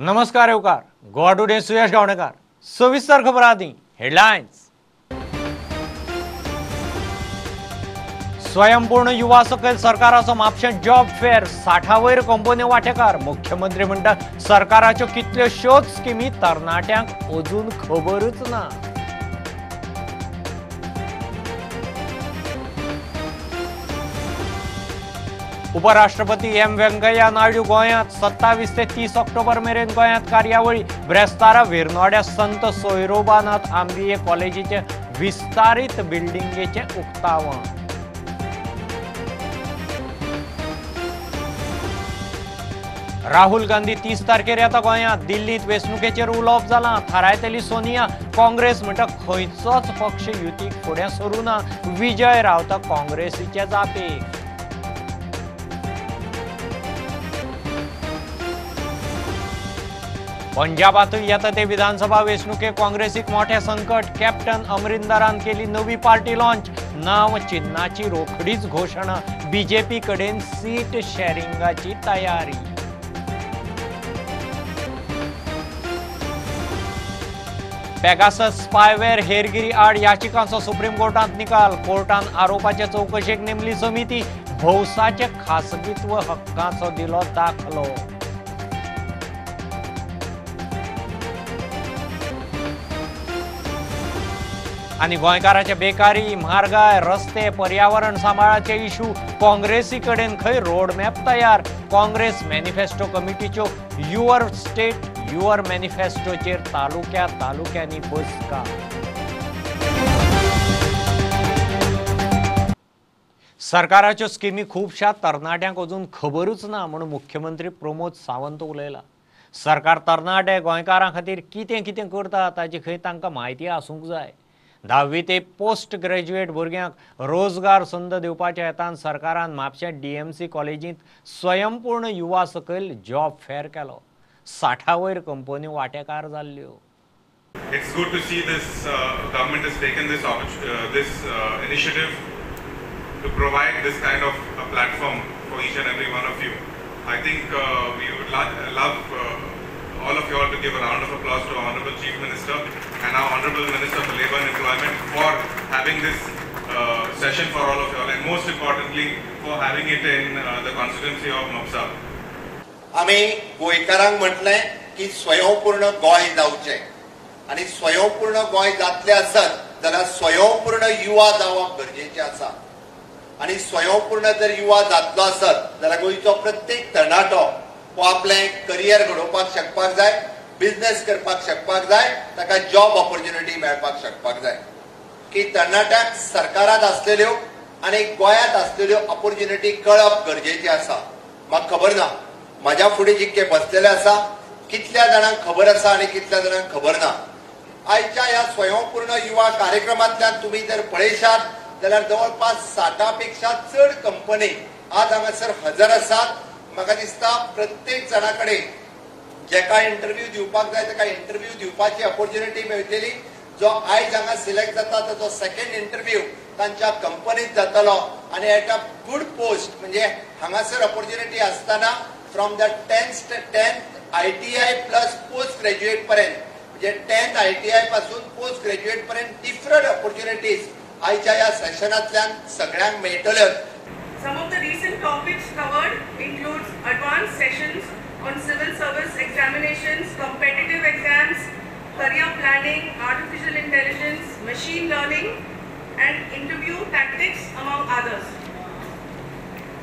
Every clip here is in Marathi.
नमस्कार येवकार गोवा टुडे सुयश गावणेकार सविस्तर खबर आदी हेडलाइन्स। स्वयंपूर्ण युवा सकयल सरकाराचो म्हापशें जॉब फेअर 60 वयर कंपन्यो वांटेकार। मुख्यमंत्री म्हणटा सरकाराच्यो कितल्योशोच स्किमी तरणाट्यांक अजून खबरूच ना। उपराष्ट्रपती एम व्यंकय्या नायडू गोंयांत 27 ते 30 ऑक्टोबर मेरेन गोंयांत कार्यावळी। ब्रेस्तारा विर्नोड्या संत सोयरोबानाथ आंबिये कॉलेजीचे विस्तारीत बिल्डिंगेचे उक्तावण। राहुल गांधी 30 तारखेर येता गोंयांत। दिल्लीत वेंचणुकेचेर उलोवप जालां। थारायतली सोनिया काँग्रेस म्हणटा खंयचोच पक्ष युतीक फुडें सरूं ना। विजय रावता काँग्रेसीचे जापेक। पंजाबातूय येता ते विधानसभा वेंचणुकेक काँग्रेसीक मोठे संकट। कॅप्टन अमरिंदरान केली नवी पार्टी लॉन्च। नांव चिन्हाची रोखडीच घोषणा। बीजेपी कडेन सीट शेअरिंगाची तयारी। पेगासस स्पायवेअर हेरगिरी आड याचिकांचो सुप्रीम कोर्टांत निकाल। कोर्टान आरोपाचे चौकशेक नेमली समिती। भौसाचे खासगीत्व हक्कांचो दिलो दाखलो। आणि गोंयकारांचे बेकारी म्हारगाय रस्ते पर्यावरण सांबाळाचे इशू काँग्रेसी कडेन खंय रोडमॅप तयार। काँग्रेस मॅनिफेस्टो कमिटीच्यो युअर स्टेट युअर मॅनिफेस्टोचेर तालुक्यांनी बसका। सरकाराच्यो स्किमी खुबशा तरणाट्यांक अजून खबरूच ना म्हणून मुख्यमंत्री प्रमोद सावंत उलयला। सरकार तरणाटे गोंयकारां खातीर कितें कितें करता ताची खंय तांकां म्हायती आसूंक जाय। 10वी ते पोस्ट ग्रॅज्युएट भुरग्यांक रोजगार संद दिवपाच्या हेतान सरकारान म्हापशें डीएमसी कॉलेजींत स्वयंपूर्ण युवा सकयल जॉब फेअर केलो। 60 वयर कंपन्यो वांटेकार जाल्ल्यो। It's good to see this government has taken this initiative to provide this kind of a platform for each and every one of you. I think we would love all of you all to give a round of applause to our Honorable Chief Minister and our Honorable Minister for Labour and Employment for having this session for all of you all, and most importantly for having it in the constituency of Mopsa. आम्ही गोंयकारांक म्हटले की स्वयंपूर्ण गोंय जावचे आणि स्वयंपूर्ण गोंय जातले आसत जाल्यार स्वयंपूर्ण युवा जावप गरजेचे आसा। आणि स्वयंपूर्ण जर युवा जातलो आसत जाल्यार गोंयचो प्रत्येक तरणाटो हो आपले करियर घडोवपाक शकपाक जाय, बिझनेस करपाक शकपाक जाय, ताका जॉब ऑपॉर्च्युनिटी मेळपाक शकपाक जाय। की तरणाट्याक सरकारात आसलेल्यो आणि गोंयांत आसलेल्यो ऑपॉर्च्युनिटी कळप गरजेचे आसा। म्हाका खबर ना माझ्या फुडें जितके बसलेले आसा कितल्या जाणांक खबर आसा आणि कितल्या जाणांक खबर ना। आयच्या ह्या स्वयंपूर्ण युवा कार्यक्रमांतल्यान तुम्ही जर पळयशात जाल्यार जवळपास 60 पेक्षा चड कंपनी आज हांगासर हजर आसात। म्हाका दिसता प्रत्येक जणाकडे जेका इंटरव्यू दिवपाक जाय ताका इंटरव्यू दिवपाची ऑपॉर्च्युनिटी मेळटली। जो आयज हांगा सिलेक्ट जाता ताचो सेकंड इंटरव्यू तांच्या कंपनीत जातलो आणि एट अ गुड पोस्ट म्हणजे हांगासर ऑपॉर्च्युनिटी आसतना from the 10th ITI plus post graduate पर्यंत म्हणजे 10th ITI पासून पोस्ट ग्रॅज्युएट पर्यंत डिफरंट ऑपॉर्च्युनिटीज आयच्या या सेशनांतल्यान सगळ्यांक मेळटल्यो। Some of the recent topics covered includes advanced sessions on civil service examinations, competitive exams, career planning, artificial intelligence, machine learning, and interview tactics, among others.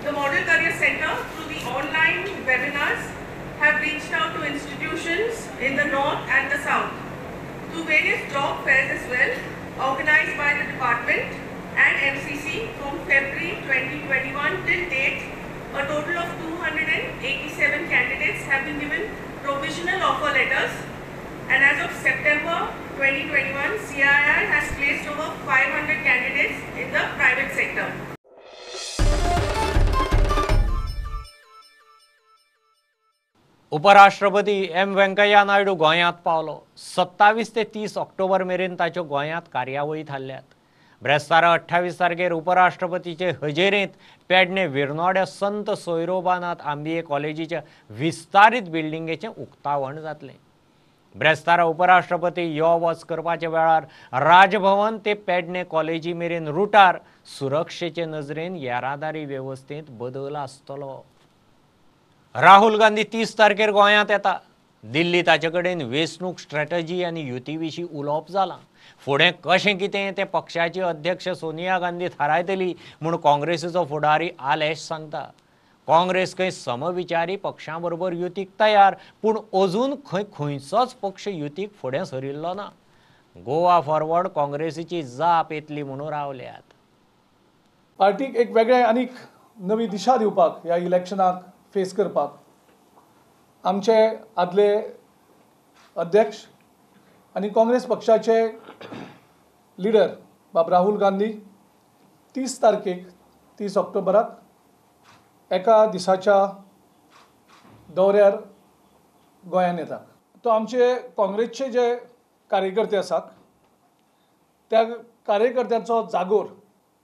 The Model Career Center, through the online webinars, have reached out to institutions in the north and the south, through various job fairs as well, organized by the department and MCC from February 2021 till date. A total of 287 candidates have been given provisional offer letters, and as of September 2021, CII has placed over 500 candidates in the private sector. उपराष्ट्रपती एम व्यंकय्या नायडू गोंयांत पावलो। 27 ते 30 ऑक्टोबर मेरेन ताच्यो गोंयांत कार्यावळी थारल्यात। ब्रेस्तारा 28 तारखेर उपराष्ट्रपतीचे हजेरेंत पेडणे विर्नोड्या संत सोयरोबानाथ आंबिये कॉलेजीच्या विस्तारीत बिल्डिंगेचें उक्तावण जातलें. ब्रेस्तारा उपराष्ट्रपती यो वच करपाच्या वेळार राजभवन ते पेडणे कॉलेजी मेरेन रुटार सुरक्षेचे नजरेन येरादारी वेवस्थेंत बदल आसतलो. राहुल गांधी 30 तारखेर गोंयांत येता. दिल्ली ताचे कडेन वेंचणूक स्ट्रॅटजी आनी युती विशीं उलोवप जालां. फुडें कशें कितें तें पक्षाची अध्यक्ष सोनिया गांधी थारायतली म्हूण काँग्रेसीचो फुडारी आलेश सांगता. काँग्रेस खंय समविचारी पक्षां बरोबर युतीक तयार, पूण अजून खंयचोच पक्ष युतीक फुडें सरिल्लो ना. गोवा फॉरवर्ड काँग्रेसीची जाप येतली म्हणून रावल्यात. पार्टीक एक वेगळें आनीक नवी दिशा दिवपाक ह्या इलेक्शनाक फेस करपाक आमचे आदले अध्यक्ष आनी काँग्रेस पक्षाचे लिडर बाब राहुल गांधी 30 तारखेक 30 ऑक्टोबराक एका दिसाच्या दौऱ्यार गोंयांत येतात. तो आमचे काँग्रेसचे जे कार्यकर्ते आसात त्या कार्यकर्त्यांचो जागोर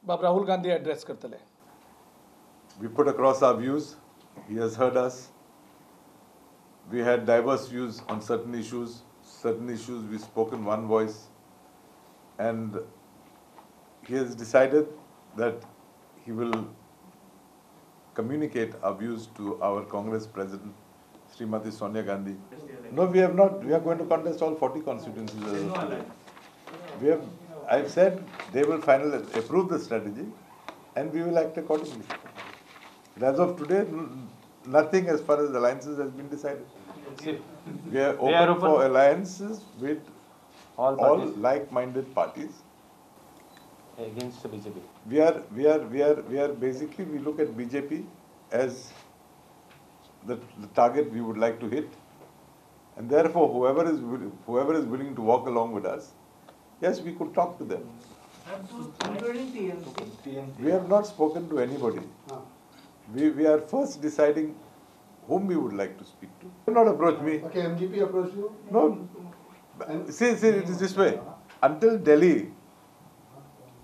बाब राहुल गांधी एड्रेस करतले. We put across our views. He has heard us. We had diverse views on certain issues. Certain issues we spoke in one voice. And he has decided that he will communicate our views to our Congress President, Srimati Sonia Gandhi. No, we have not. We are going to contest all 40 constituencies as of today. I've said they will finally approve the strategy and we will act accordingly. But as of today, nothing as far as alliances has been decided. We are open for alliances with all like-minded parties. Against the BJP. We are basically, we look at BJP as the target we would like to hit. And therefore, whoever is willing to walk along with us, yes, we could talk to them. We have not spoken to anybody. We are first deciding whom we would like to speak to. Do not approach me. Okay, MGP approached you? No. See, it is this way. Until Delhi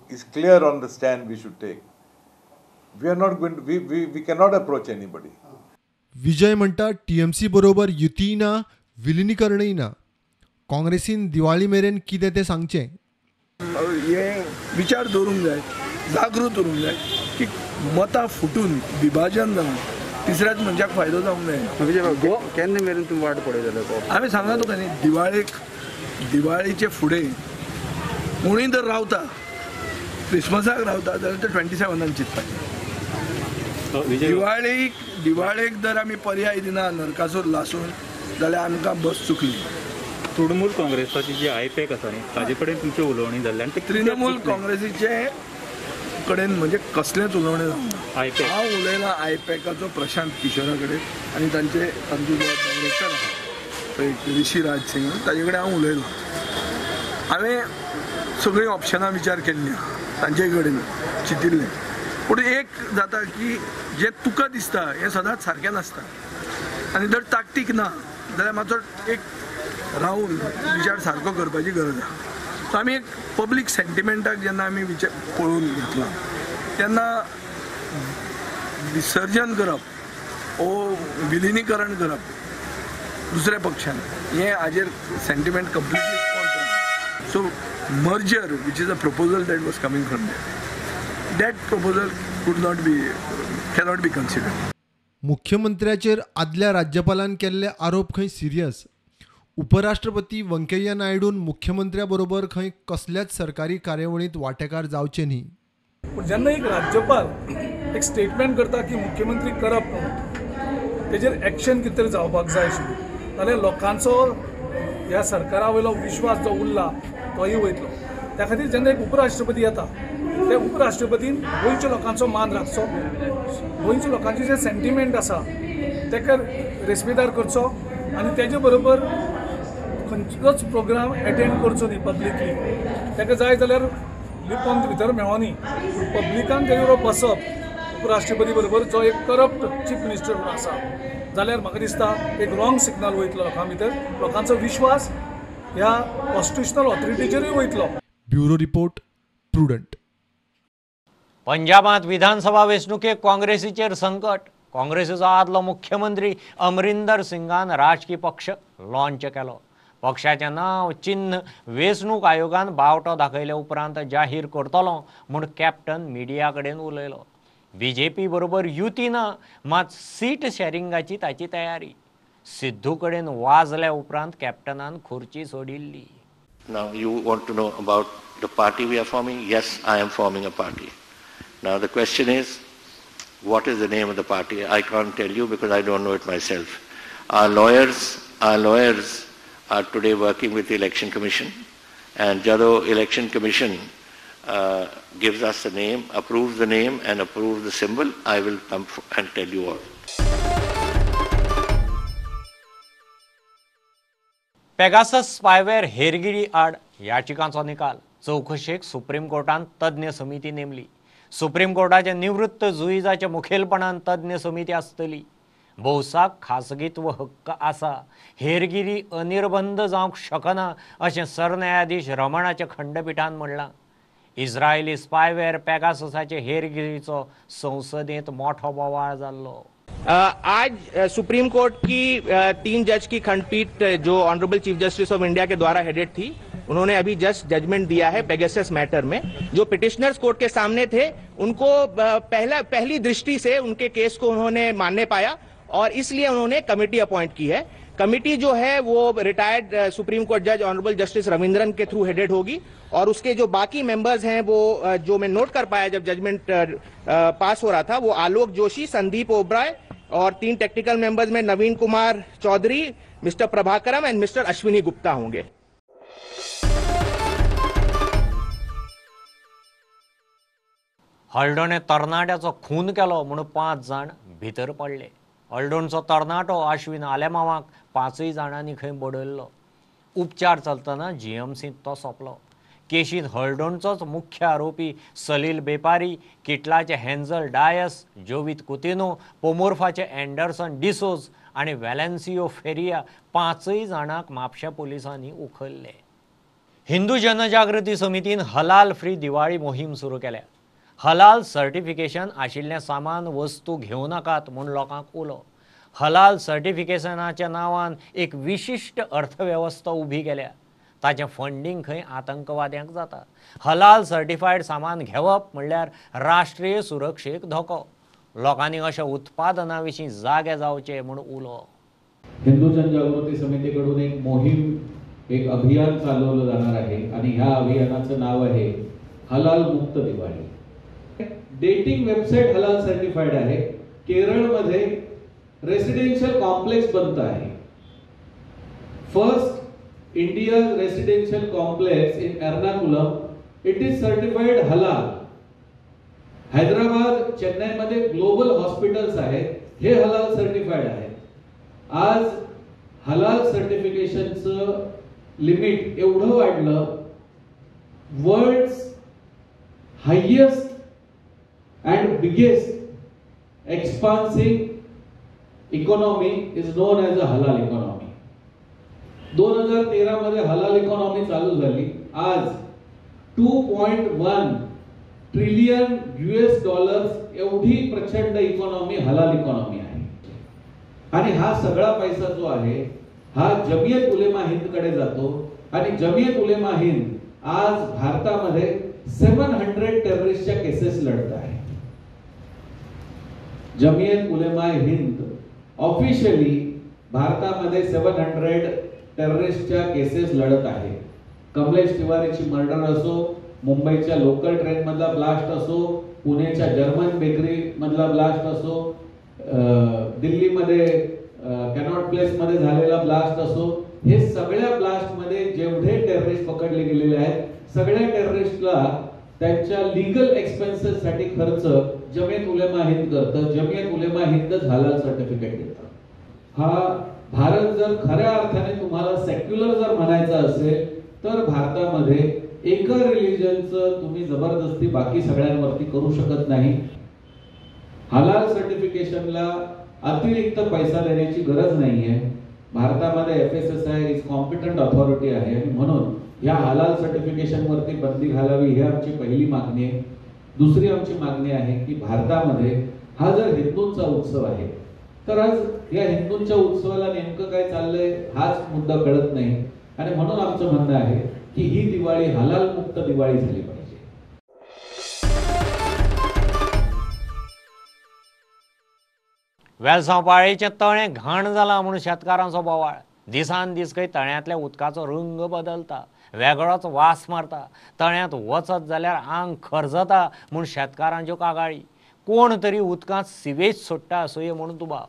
is clear on the stand we should take, we are not going to, we cannot approach anybody. विजय म्हणटा TMC बरोबर युती ना, विलिनीकरणय ना. काँग्रेसीन दिवाळी मेरेन कितें तें सांगचें. हे विचार दवरूंक जाय, जागृत उरूंक जाय की मतां फुटून विभाजन जावन तिसऱ्याच मनशाक फायदो जावंक जायना. केन्ना मेरेन तुमी वाट पळयतले? हांवें सांगला तुका न्ही, दिवाळीचे फुडें कोणूय जर रावता, क्रिसमसाक रावता जाल्यार ते 27 चिंतपाचें. दिवाळेक जर आमी पर्याय दिना नरकासूर लासून जाल्यार आमकां बस चुकली. तृणमूल काँग्रेसाची जी आयपॅक आसा न्ही ताजे कडेन तुमची उलोवणी जाल्ली आनी तृणमूल काँग्रेसीचे कडेन म्हणजे कसलेंच उलोवणें जावना. हांव उलयलां आयपॅकाचो प्रशांत किशोरा कडेन आनी तांचो जो डायरेक्टर आसा थंय ऋषी राज सिंग ताजे कडेन हांव उलयलां. हांवें सगळीं ऑप्शनां विचार केल्लीं तांचे कडेन चिंतिल्लें. पूण एक जाता की जें तुका दिसता हें सदांच सारकें नासता आनी जर ताकतीक ना जाल्यार मातसो एक रावन विचार सारको करपाची गरज आसा. सो आमी एक पब्लीक सेंटिमेंटाक जेन्ना आमी विचार पळोवन घेतला तेन्ना विसर्जन करप ओ विलिनीकरण करप दुसऱ्या पक्षान हें हाजेर sentiment completely contra. So merger which is a proposal that was coming from that proposal cannot be considered. मुख्यमंत्र्याचेर आदल्या राज्यपालान केल्ले आरोप खंय सिरियस. उपराष्ट्रपती व्यंकय्या नायडून मुख्यमंत्र्या बरोबर खंय कसल्याच सरकारी कार्यावळींत वांटेकार जावचे न्ही. पूण जेन्ना एक राज्यपाल एक स्टेटमेंट करता की मुख्यमंत्री करप म्हणून तेजेर एक्शन कितें तरी जावपाक जाय आशिल्लें जाल्यार लोकांचो ह्या सरकारा वयलो विश्वास जो उरला तोय वयतलो. त्या खातीर जेन्ना एक उपराष्ट्रपती येता त्या उपराष्ट्रपतीन गोंयच्या लोकांचो मान राखचो, गोंयच्या लोकांचे जे सेंटिमेंट आसा ताका रेस्पेदार करचो आनी तेजे बरोबर खंयचोच प्रोग्राम एटेंड करचो न्ही पब्लिकली. ताका जाय जाल्यार लिपोन भितर मेळो न्ही, पब्लिकान तेजे बरोबर बसप उपराष्ट्रपती बरोबर जो एक करप्ट चीफ मिनिस्टर म्हणून आसा जाल्यार म्हाका दिसता एक रॉंग सिग्नल वयतलो लोकां भितर. लोकांचो विश्वास ह्या कॉन्स्टिट्युशनल ऑथॉरिटीचेरूय वयतलो. Bureau report Prudent. पंजाबात विधानसभा वेंचणुकेक काँग्रेसीचेर संकट. काँग्रेसीचो आदलो मुख्यमंत्री अमरिंदर सिंगान राजकीय पक्ष लॉन्च केलो. पक्षाचें नांव चिन्ह वेंचणूक आयोगान बावटो दाखयल्या उपरांत जाहीर करतलो म्हूण कॅप्टन मिडिया कडेन उलयलो. बीजेपी बरोबर युती ना, मात सीट शेअरिंगाची ताची तयारी. सिद्धू कडेन वाजल्या उपरांत कॅप्टनान खुर्ची सोडिल्ली. Now you want to know about the party we are forming? Yes, I am forming a party. Now the question is, what is the name of the party? I can't tell you because I don't know it myself. Our lawyers are today working with the Election Commission, and Jado Election Commission gives us the name, approves the name and approves the symbol, I will come and tell you all. Pegasus spyware हेरगिरी आड याचिकांचो निकाल. चौकशेक सुप्रीम कोर्टान तज्ञ समिती नेमली. सुप्रीम कोर्टाच्या निवृत्त जुईजाच्या मुखेलपणान तज्ञ समिती आसतली. भौसाक खासगीत्व हक्क आसा. हेरगिरी अनिर्बंध जावंक शकना अशें सरन्यायाधीश रमणाच्या खंडपीठान म्हणलां. इस्रायली स्पायवेअर पेगाससाचे हेरगिरीचो संसदेत मोठो बोवाळ जाल्लो. आज सुप्रीम कोर्ट की 3 जज की खंडपीठ जो honourable chief justice of India के द्वारा हेडेड थी, उन्होंने अभी जस्ट जजमेंट दिया है पेगासस मैटर में. जो पिटिशनर्स कोर्ट के सामने थे उनको पहली दृष्टि से उनके केस को उन्होंने मानने पाया और इसलिए उन्होंने कमेटी अपॉइंट की है. कमेटी जो है वो रिटायर्ड सुप्रीम कोर्ट जज ऑनरेबल जस्टिस रविंद्रन के थ्रू हेडेड होगी और उसके जो बाकी मेंबर्स हैं वो जो मैं नोट कर पाया जब जजमेंट पास हो रहा था, वो आलोक जोशी, संदीप ओबराय और 3 टेक्निकल मेंबर्स में Naveen Kumar Chaudhary, mister Prabhakaram and mister Ashwini Gupta होंगे. हळडोणे तरणाट्याचो खून केलो म्हणून 5 जाण भितर पडले. हळडोणचो तरणाटो आश्विन आलेमावाक 5 जाणांनी खंय बडयल्लो. उपचार चलतना जीएमसींत तो सोंपलो. केशींत हळडोणचोच मुख्य आरोपी सलील बेपारी, किटलाचे हेंझल डायस, जोवीत कुतिनो, पोमोर्फाचे अँडरसन डिसोज आणि वॅलेन्सियो फेरिया 5 जाणांक म्हापशा पोलिसांनी उखल्ले. हिंदू जनजागृती समितीन हलाल फ्री दिवाळी मोहीम सुरू केल्या. हलाल सर्टिफिकेशन आशिल्लें सामान वस्तू घेवं नाकात म्हूण लोकांक उलो. हलाल सर्टिफिकेशनाच्या नांवान एक विशिश्ट अर्थवेवस्था उबी केल्या. ताचें फंडींग खंय आतंकवाद्यांक जाता. हलाल सर्टिफायड सामान घेवप म्हणल्यार राष्ट्रीय सुरक्षेक धोको. लोकांनी अशा उत्पादनां विशीं जागे जावचे म्हूण उलो. हिंदू जनजागृती समितीकडून एक मोहीम, एक अभियान चालवलं जाणार आहे आणि ह्या अभियानाचं नाव आहे हलाल मुक्त दिवाळी. डेटिंग वेबसाईट हलाल सर्टिफाईड आहे. केरळमध्ये रेसिडेन्शियल कॉम्प्लेक्स बनत आहे. First India's residential complex in Ernakulam, it is certified halal. Hyderabad, Chennai मध्ये ग्लोबल हॉस्पिटल्स आहेत, हे हलाल सर्टिफाईड आहेत. आज हलाल सर्टिफिकेशनचं लिमिट एवढं वाढलं. World's highest and biggest expansive economy is known as a हलाल इकॉनॉमी. 2013 मध्ये हलाल इकॉनॉमी चालू झाली. आज 2.1 ट्रिलियन US एवढी प्रचंड इकॉनॉमी हलाल इकॉनॉमी आहे. आणि हा सगळा पैसा जो आहे हा जमियत उलेमा हिंद कडे जातो. आणि जमियत उलेमा हिंद आज भारतामध्ये 700 टेररिस्टच्या केसेस लढत आहे. जमियत उलेमा हिंद ऑफिशियली भारतामध्ये 700 टेररिस्टच्या केसेस लढत आहे. कमलेश तिवारीची मर्डर असो, मुंबईच्या लोकल ट्रेन मधला ब्लास्ट असो, पुण्याच्या जर्मन बेकरी मधला ब्लास्ट असो, दिल्लीमध्ये कॅनॉट प्लेस मध्ये झालेला ब्लास्ट असो, हे सगळ्या ब्लास्ट मध्ये जेवढे टेररिस्ट पकडले गेलेले आहेत, सगळ्या टेररिस्टला त्यांच्या लीगल एक्सपेन्सेस साठी खर्च जमियत उलेमा हिंद करतं. जमियत उलेमा हिंदच हलाल सर्टिफिकेट देतं. हा भारत जर खऱ्या अर्थाने तुम्हाला सेक्युलर जर म्हणायचं असेल तर भारतामध्ये एका रिलिजनचं तुम्ही जबरदस्ती बाकी सगळ्यांवरती करू शकत नाही. हलाल सर्टिफिकेशनला अतिरिक्त पैसा देण्याची गरज नाहीये. भारतामध्ये FSSAI इज कॉम्पिटंट ऑथॉरिटी आहे आणि म्हणून या हलाल सर्टिफिकेशन वरती बंदी घालावी ही आमची पहिली मागणी आहे. दुसरी आमची मागणी आहे की भारतामध्ये हा जर हिंदूंचा उत्सव आहे तर आज या हिंदूंच्या उत्सवाला नेमकं काय चाललंय हाच मुद्दा कळत नाही आणि म्हणून आमचं म्हणणं आहे की ही दिवाळी हलाल मुक्त दिवाळी झाली पाहिजे. वेलसांव पाळयेचें तळें घाण जालां म्हणून शेतकारांचो बोवाळ. दिसान दीस खंय तळ्यांतल्या उदकाचो रंग बदलता, वेगळोच वास मारता. तळ्यांत वचत जाल्यार आंग खरजता म्हूण शेतकारांच्यो कागाळी. कोण तरी उदकांत सिवेज सोडटा असोय म्हणून दुबाव.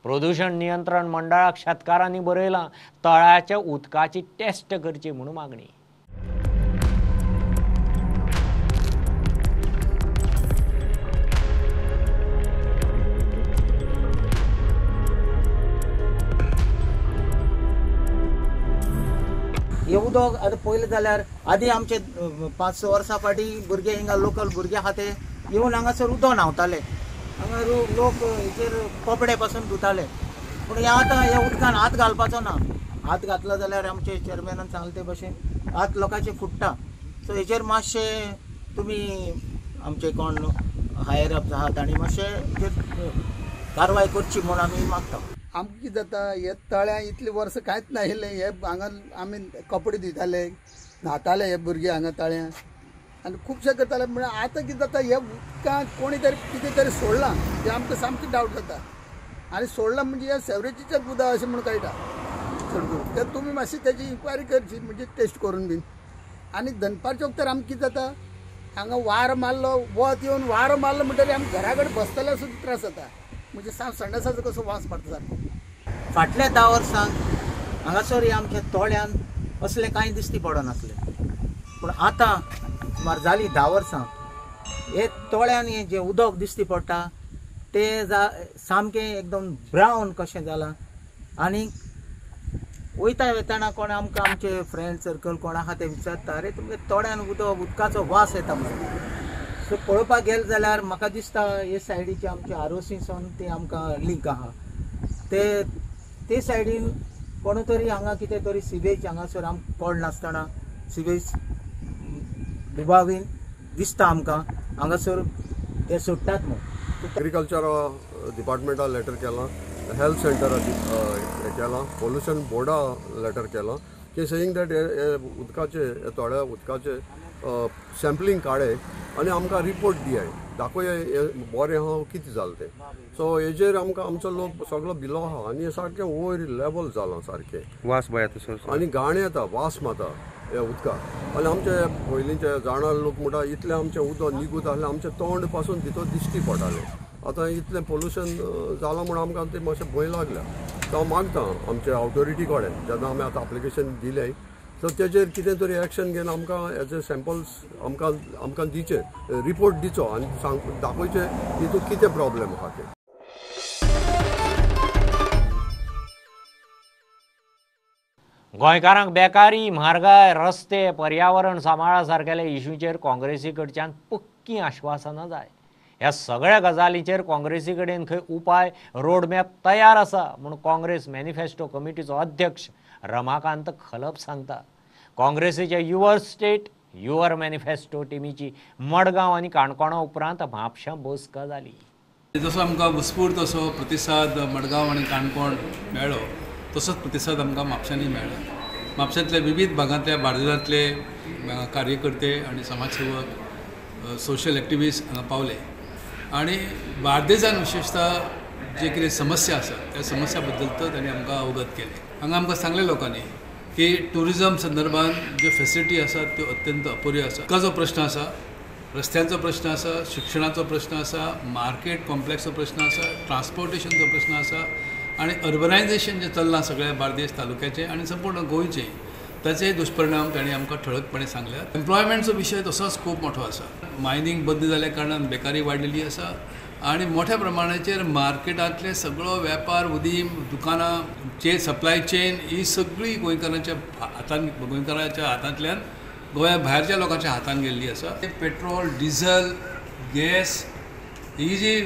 प्रदूषण नियंत्रण मंडळाक शेतकारांनी बरयलां तळ्याच्या उदकाची टेस्ट करची म्हणून मागणी. हे उदक आतां पयलें जाल्यार आदीं आमचे 5-6 वर्सां फाटीं भुरगे हिंगा लोकल भुरगे आहा ते येवन हांगासर उदक न्हांवताले. हांगा लोक हेचेर कपडे पासून धुताले. पूण हे आतां ह्या उदकान हात घालपाचो ना. हात घातलो जाल्यार आमचे चेअरमॅनान सांगले ते भशेन हात लोकांचे फुट्टा. सो हेचेर मातशें तुमी आमचे कोण हायर अप्स आहात आनी मातशें हेचेर कारवाय करची म्हूण आमी मागता. आमकां कितें जाता हे तळ्या इतले वर्स कांयच नाशिल्लें. हे हांगा आमी कपडे धुताले, न्हाताले हे भुरगे हांगा तळ्या आनी खुबशे करताले. म्हळ्यार आतां कितें जाता हे उदकांत कोणी तरी कितें तरी सोडलां ते आमकां सामकें डावट जाता. आनी सोडलां म्हणजे हे सेवरेजीचें उदक अशें म्हणून कळटा चड करून. ते तुमी मातशी तेजी इन्क्वायरी करची म्हणजे टेस्ट करून बीन. आनी दनपारच्या वक्तार आमकां कितें जाता हांगा वारो मारलो वत येवन वारो मारलो म्हणटकीर आमी घरा कडेन बसतल्यार सुद्दां त्रास जाता. म्हणजे संडासाचो कसो वास मारता सारको. फाटल्या 10 वर्सांक हांगासर आमच्या तोड्यान असलें कांय दिश्टी पडनासलें. पूण आतां सुमार जालीं 10 वर्सां हे तोड्यान हें जें उदक दिश्टी पडटा तें सामकें एकदम ब्रावन कशें जालां. आनी वयताना कोण आमकां आमचे फ्रेंड सर्कल कोण आहा ते विचारता अरे तुमगे तोड्यान उदकाचो वास येता म्हणून. सो पळोवपाक गेले जाल्यार म्हाका दिसता हे सायडीचे आमचे आरोसीसून ते आमकां लिंक आहा ते सायडीन कोण तरी हांगा कितें तरी सिवेज हांगासर आमकां पड नासतना सिवेज दुबावीन दिसता आमकां हांगासर ते सोडटात म्हणून. एग्रीकल्चर डिपार्टमेंटा लेटर केलां, हेल्थ सेंटरा केलां, पोल्युशन बोर्डा लेटर केलां की सेईंग दॅट हे उदकाचे थोड्या उदकाचे सॅम्पलिंग काडय आनी आमकां रिपोर्ट दियाय दाखोय बरें आहा कितें जालें तें. सो हेजेर आमकां आमचो लोक सगळो भिलो आहा आनी सारकें वयर लेवल जालां सारकें वास बी येता आनी घाण येता वास माता हे उदकाक. आनी आमचे पयलींचे जाणारे लोक म्हणटा इतलें आमचें उदक निघूत आहलें आमचें तोंड पासून भितर दिश्टी पडटालें. आतां इतलें पोल्युशन जालां म्हूण आमकां तें मातशें भंय लागल्या. तो हांव मागता आमच्या ऑथॉरिटी कडेन जेन्ना आमी आतां एप्लिकेशन दिलें सो तेजेर कितें तरी एक्शन घेवन आमकां हेजे सॅम्पल्स आमकां दिचे रिपोर्ट दिचो आनी दाखोवचे हितून कितें प्रॉब्लेम आहा ते. गोंयकारांक बेकारी, म्हारगाय, रस्ते, पर्यावरण सांबाळा सारकेल्या इश्यूचेर काँग्रेसी कडच्यान पक्की आश्वासनां जाय. ह्या सगळ्या गजालींचेर काँग्रेसी कडेन खंय उपाय रोडमॅप तयार आसा म्हूण काँग्रेस मॅनिफेस्टो कमिटीचो अध्यक्ष रमाकांत खलप सांगता. काँग्रेसीच्या युवर स्टेट युवर मॅनिफेस्टो टिमीची मडगांव आनी काणकोणा उपरांत म्हापशां बसका जाली. जसो आमकां उत्स्फूर्त असो प्रतिसाद मडगांव आनी काणकोण मेळ्ळो तसोच प्रतिसाद आमकां म्हापशांनी मेळ्ळो. म्हापशांतले विविध भागांतल्या बार्देजांतले कार्यकर्ते आनी समाजसेवक सोशल एक्टिविस्ट हांगा पावले आनी बार्देजान विशेषतः जे कितें समस्या आसा त्या समस्या बद्दल तर तांणी आमकां अवगत केले. हांगा आमकां सांगले लोकांनी की टुरिजम संदर्भात ज्यो फेसिलिटी आसात त्यो अत्यंत अपुऱ्यो आसा. उदकाचो प्रश्न आसा, रस्त्यांचो प्रश्न आसा, शिक्षणाचो प्रश्न आसा, मार्केट कॉम्प्लेक्सचो प्रश्न आसा, ट्रान्सपोर्टेशनचो प्रश्न आसा आनी अर्बनायझेशन जें चल्लां सगळ्या बार्देस तालुक्याचें आनी संपूर्ण गोंयचें ताचे दुश्परिणाम तांणी आमकां ठळकपणे सांगल्यात. एम्प्लॉयमेंटचो विशय तसोच खूब मोठो आसा. मायनींग बंद जाल्ल्या कारणान बेकारी वाडिल्ली आसा आनी मोठ्या प्रमाणाचेर मार्केटांतले सगळो वेपार उदीम दुकानां सप्लाय चेन ही सगळी गोंयकारांच्या हातांतल्यान गोंया भायरच्या लोकांच्या हातान गेल्ली आसा. पेट्रोल, डिझल, गॅस ही जी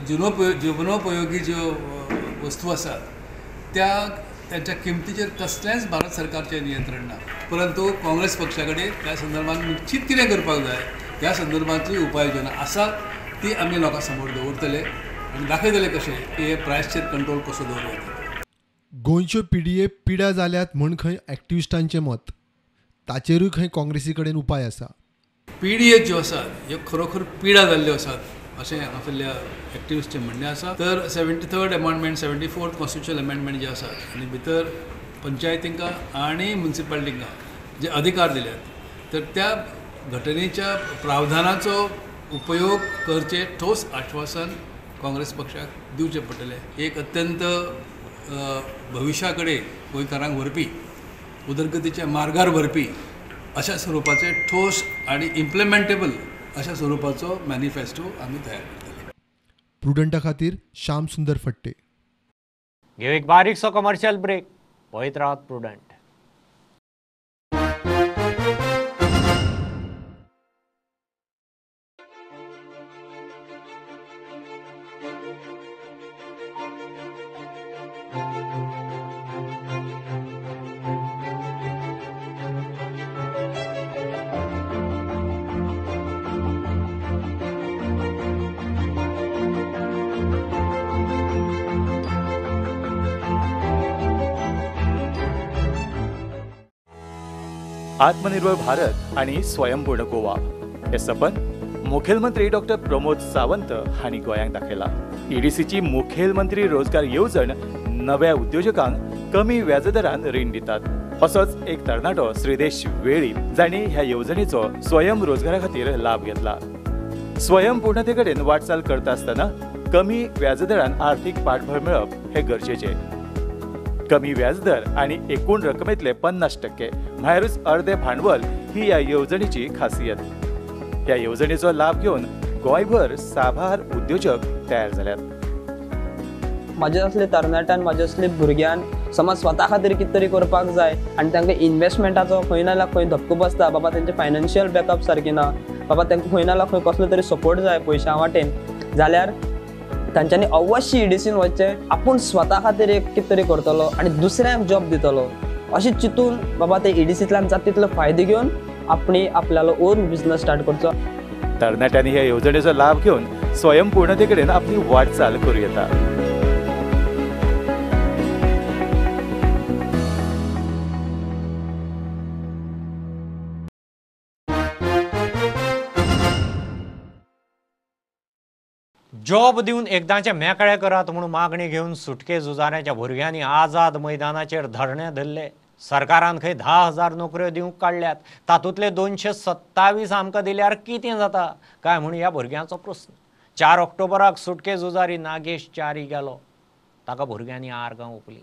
जिवनोपयोगी ज्यो वस्तू आसात त्यांच्या किमतीचेर कसलेंच भारत सरकारचें नियंत्रण ना. परंतु काँग्रेस पक्षा कडेन त्या संदर्भात निश्चित कितें करपाक जाय त्या संदर्भातली उपाययोजना आसा ती आमी लोकां समोर दवरतले आनी दाखयतले कशें की हे प्रायसचेर कंट्रोल कसो दवरता. गोंयच्यो पिडये पिड्या जाल्यात म्हण खंय एक्टिविस्टांचें मत. ताचेरूय खंय काँग्रेसी कडेन उपाय आसा. पिडये ज्यो आसात ह्यो खरोखर पिडा जाल्ल्यो आसात अशें हांगासरल्या एक्टिविस्टचें म्हणणें आसा. तर 73rd amendment 74th constitutional amendment जे आसात आनी भितर पंचायतींका आनी म्युनिसिपालिटींका जे अधिकार दिल्यात तर त्या घटनेच्या प्रावधानाचो उपयोग करचे ठोस आश्वासन काँग्रेस पक्षाक दिवचें पडटलें. एक अत्यंत भविश्या कडेन गोंयकारांक व्हरपी उदरगतीच्या मार्गार व्हरपी अशा स्वरुपाचे ठोस आनी इम्प्लिमेंटेबल अशा स्वरुपाचो मॅनिफेस्टो आमी तयार करतले. प्रुडंटा खातीर श्याम सुंदर फट्टे. घेऊ एक बारीकसो कमर्शियल ब्रेक. पळयत रावत प्रुडंट. आत्मनिर्भर भारत आणि स्वयंपूर्ण गोवा हे सपन मुखेलमंत्री डॉ. प्रमोद सावंत हांणी गोंयांक दाखयलां. ईडीसीची मुखेलमंत्री रोजगार येवजण नव्या उद्योजकांक कमी व्याजदरान रीण दितात. असोच एक तरणाटो श्रीदेश वेळी जांणी ह्या येवजणेचो स्वयं रोजगारा खातीर लाभ घेतला. स्वयंपूर्णते कडेन वाटचाल करता आसतना कमी व्याजदरान आर्थीक पाठबळ मेळप हे गरजेचें. कमी व्याजदर आणि एकूण रकमेतले 50% भायरूच अर्धे भांडवल ही ह्या येवजणेची खासियत. ह्या येवजणेचो लाभ घेवन गोंयभर साबार उद्योजक तयार जाल्यात. माझे असले तरणाट्यान माझे असले भुरग्यान समज स्वता खातीर कितें तरी करपाक जाय आनी तांकां इन्वेस्टमेंटाचो खंय ना जाल्यार खंय धक्को बसता, बाबा तेंचे फायनान्शियल बॅकअप सारकें ना, बाबा तांकां खंय ना जाल्यार खंय कसलो तरी सपोर्ट जाय पयशा वाटेन, जाल्यार तांच्यांनी अवश्य ईडीसीन वचचें. आपूण स्वता खातीर एक कितें तरी करतलो आनी दुसऱ्यांक जॉब दितलो अशें चिंतून बाबा ते ईडीसींतल्यान जाता तितलो फायदो घेवन आपणी आपल्यालो ओन बिझनस स्टार्ट करचो. तरणाट्यांनी ह्या येवजणेचो लाभ घेवन स्वयंपूर्णते कडेन आपली वाटचाल करूं येता. जॉब दिवन एकदांचे मेकळे करात म्हणून मागणी घेवन सुटके झुजाऱ्याच्या भुरग्यांनी आझाद मैदानाचेर धरणे धरले. सरकारान खंय 10,000 नोकऱ्यो दिवंक काडल्यात, तातूंतले 227 आमकां दिल्यार कितें जाता काय म्हणून ह्या भुरग्यांचो प्रस्न. 4 ऑक्टोबराक सुटके झुजारी नागेश च्यारी गेलो, ताका भुरग्यांनी आर्गां ओंपली.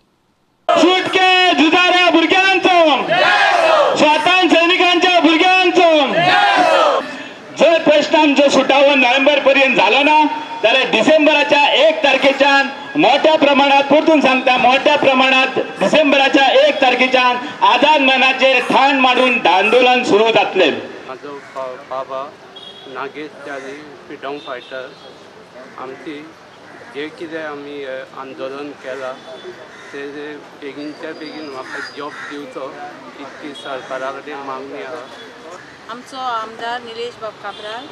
सुटके झुजाऱ्या भुरग्यांचो, स्वातंत्र्य सैनिकांच्या भुरग्यांचो जर प्रश्न आमचो सुटावो नोव्हेंबर पर्यंत जालो ना जाल्यार डिसेंबराच्या 1 तारखेच्यान मोठ्या प्रमाणात परतून सांगता मोठ्या प्रमाणात डिसेंबराच्या 1 तारखेच्यान आझाद मैदानाचेर ठाण मारून आंदोलन सुरू जातले. म्हाजो बाबा नागेश च्यारी फ्रिडम फायटर. आमची जे कितें आमी आंदोलन केलां तेजे बेगीनच्या बेगीन म्हाका जॉब दिवचो इतकी सरकारा कडेन मागणी आहा. आमचो आमदार निलेश बाब काब्राल,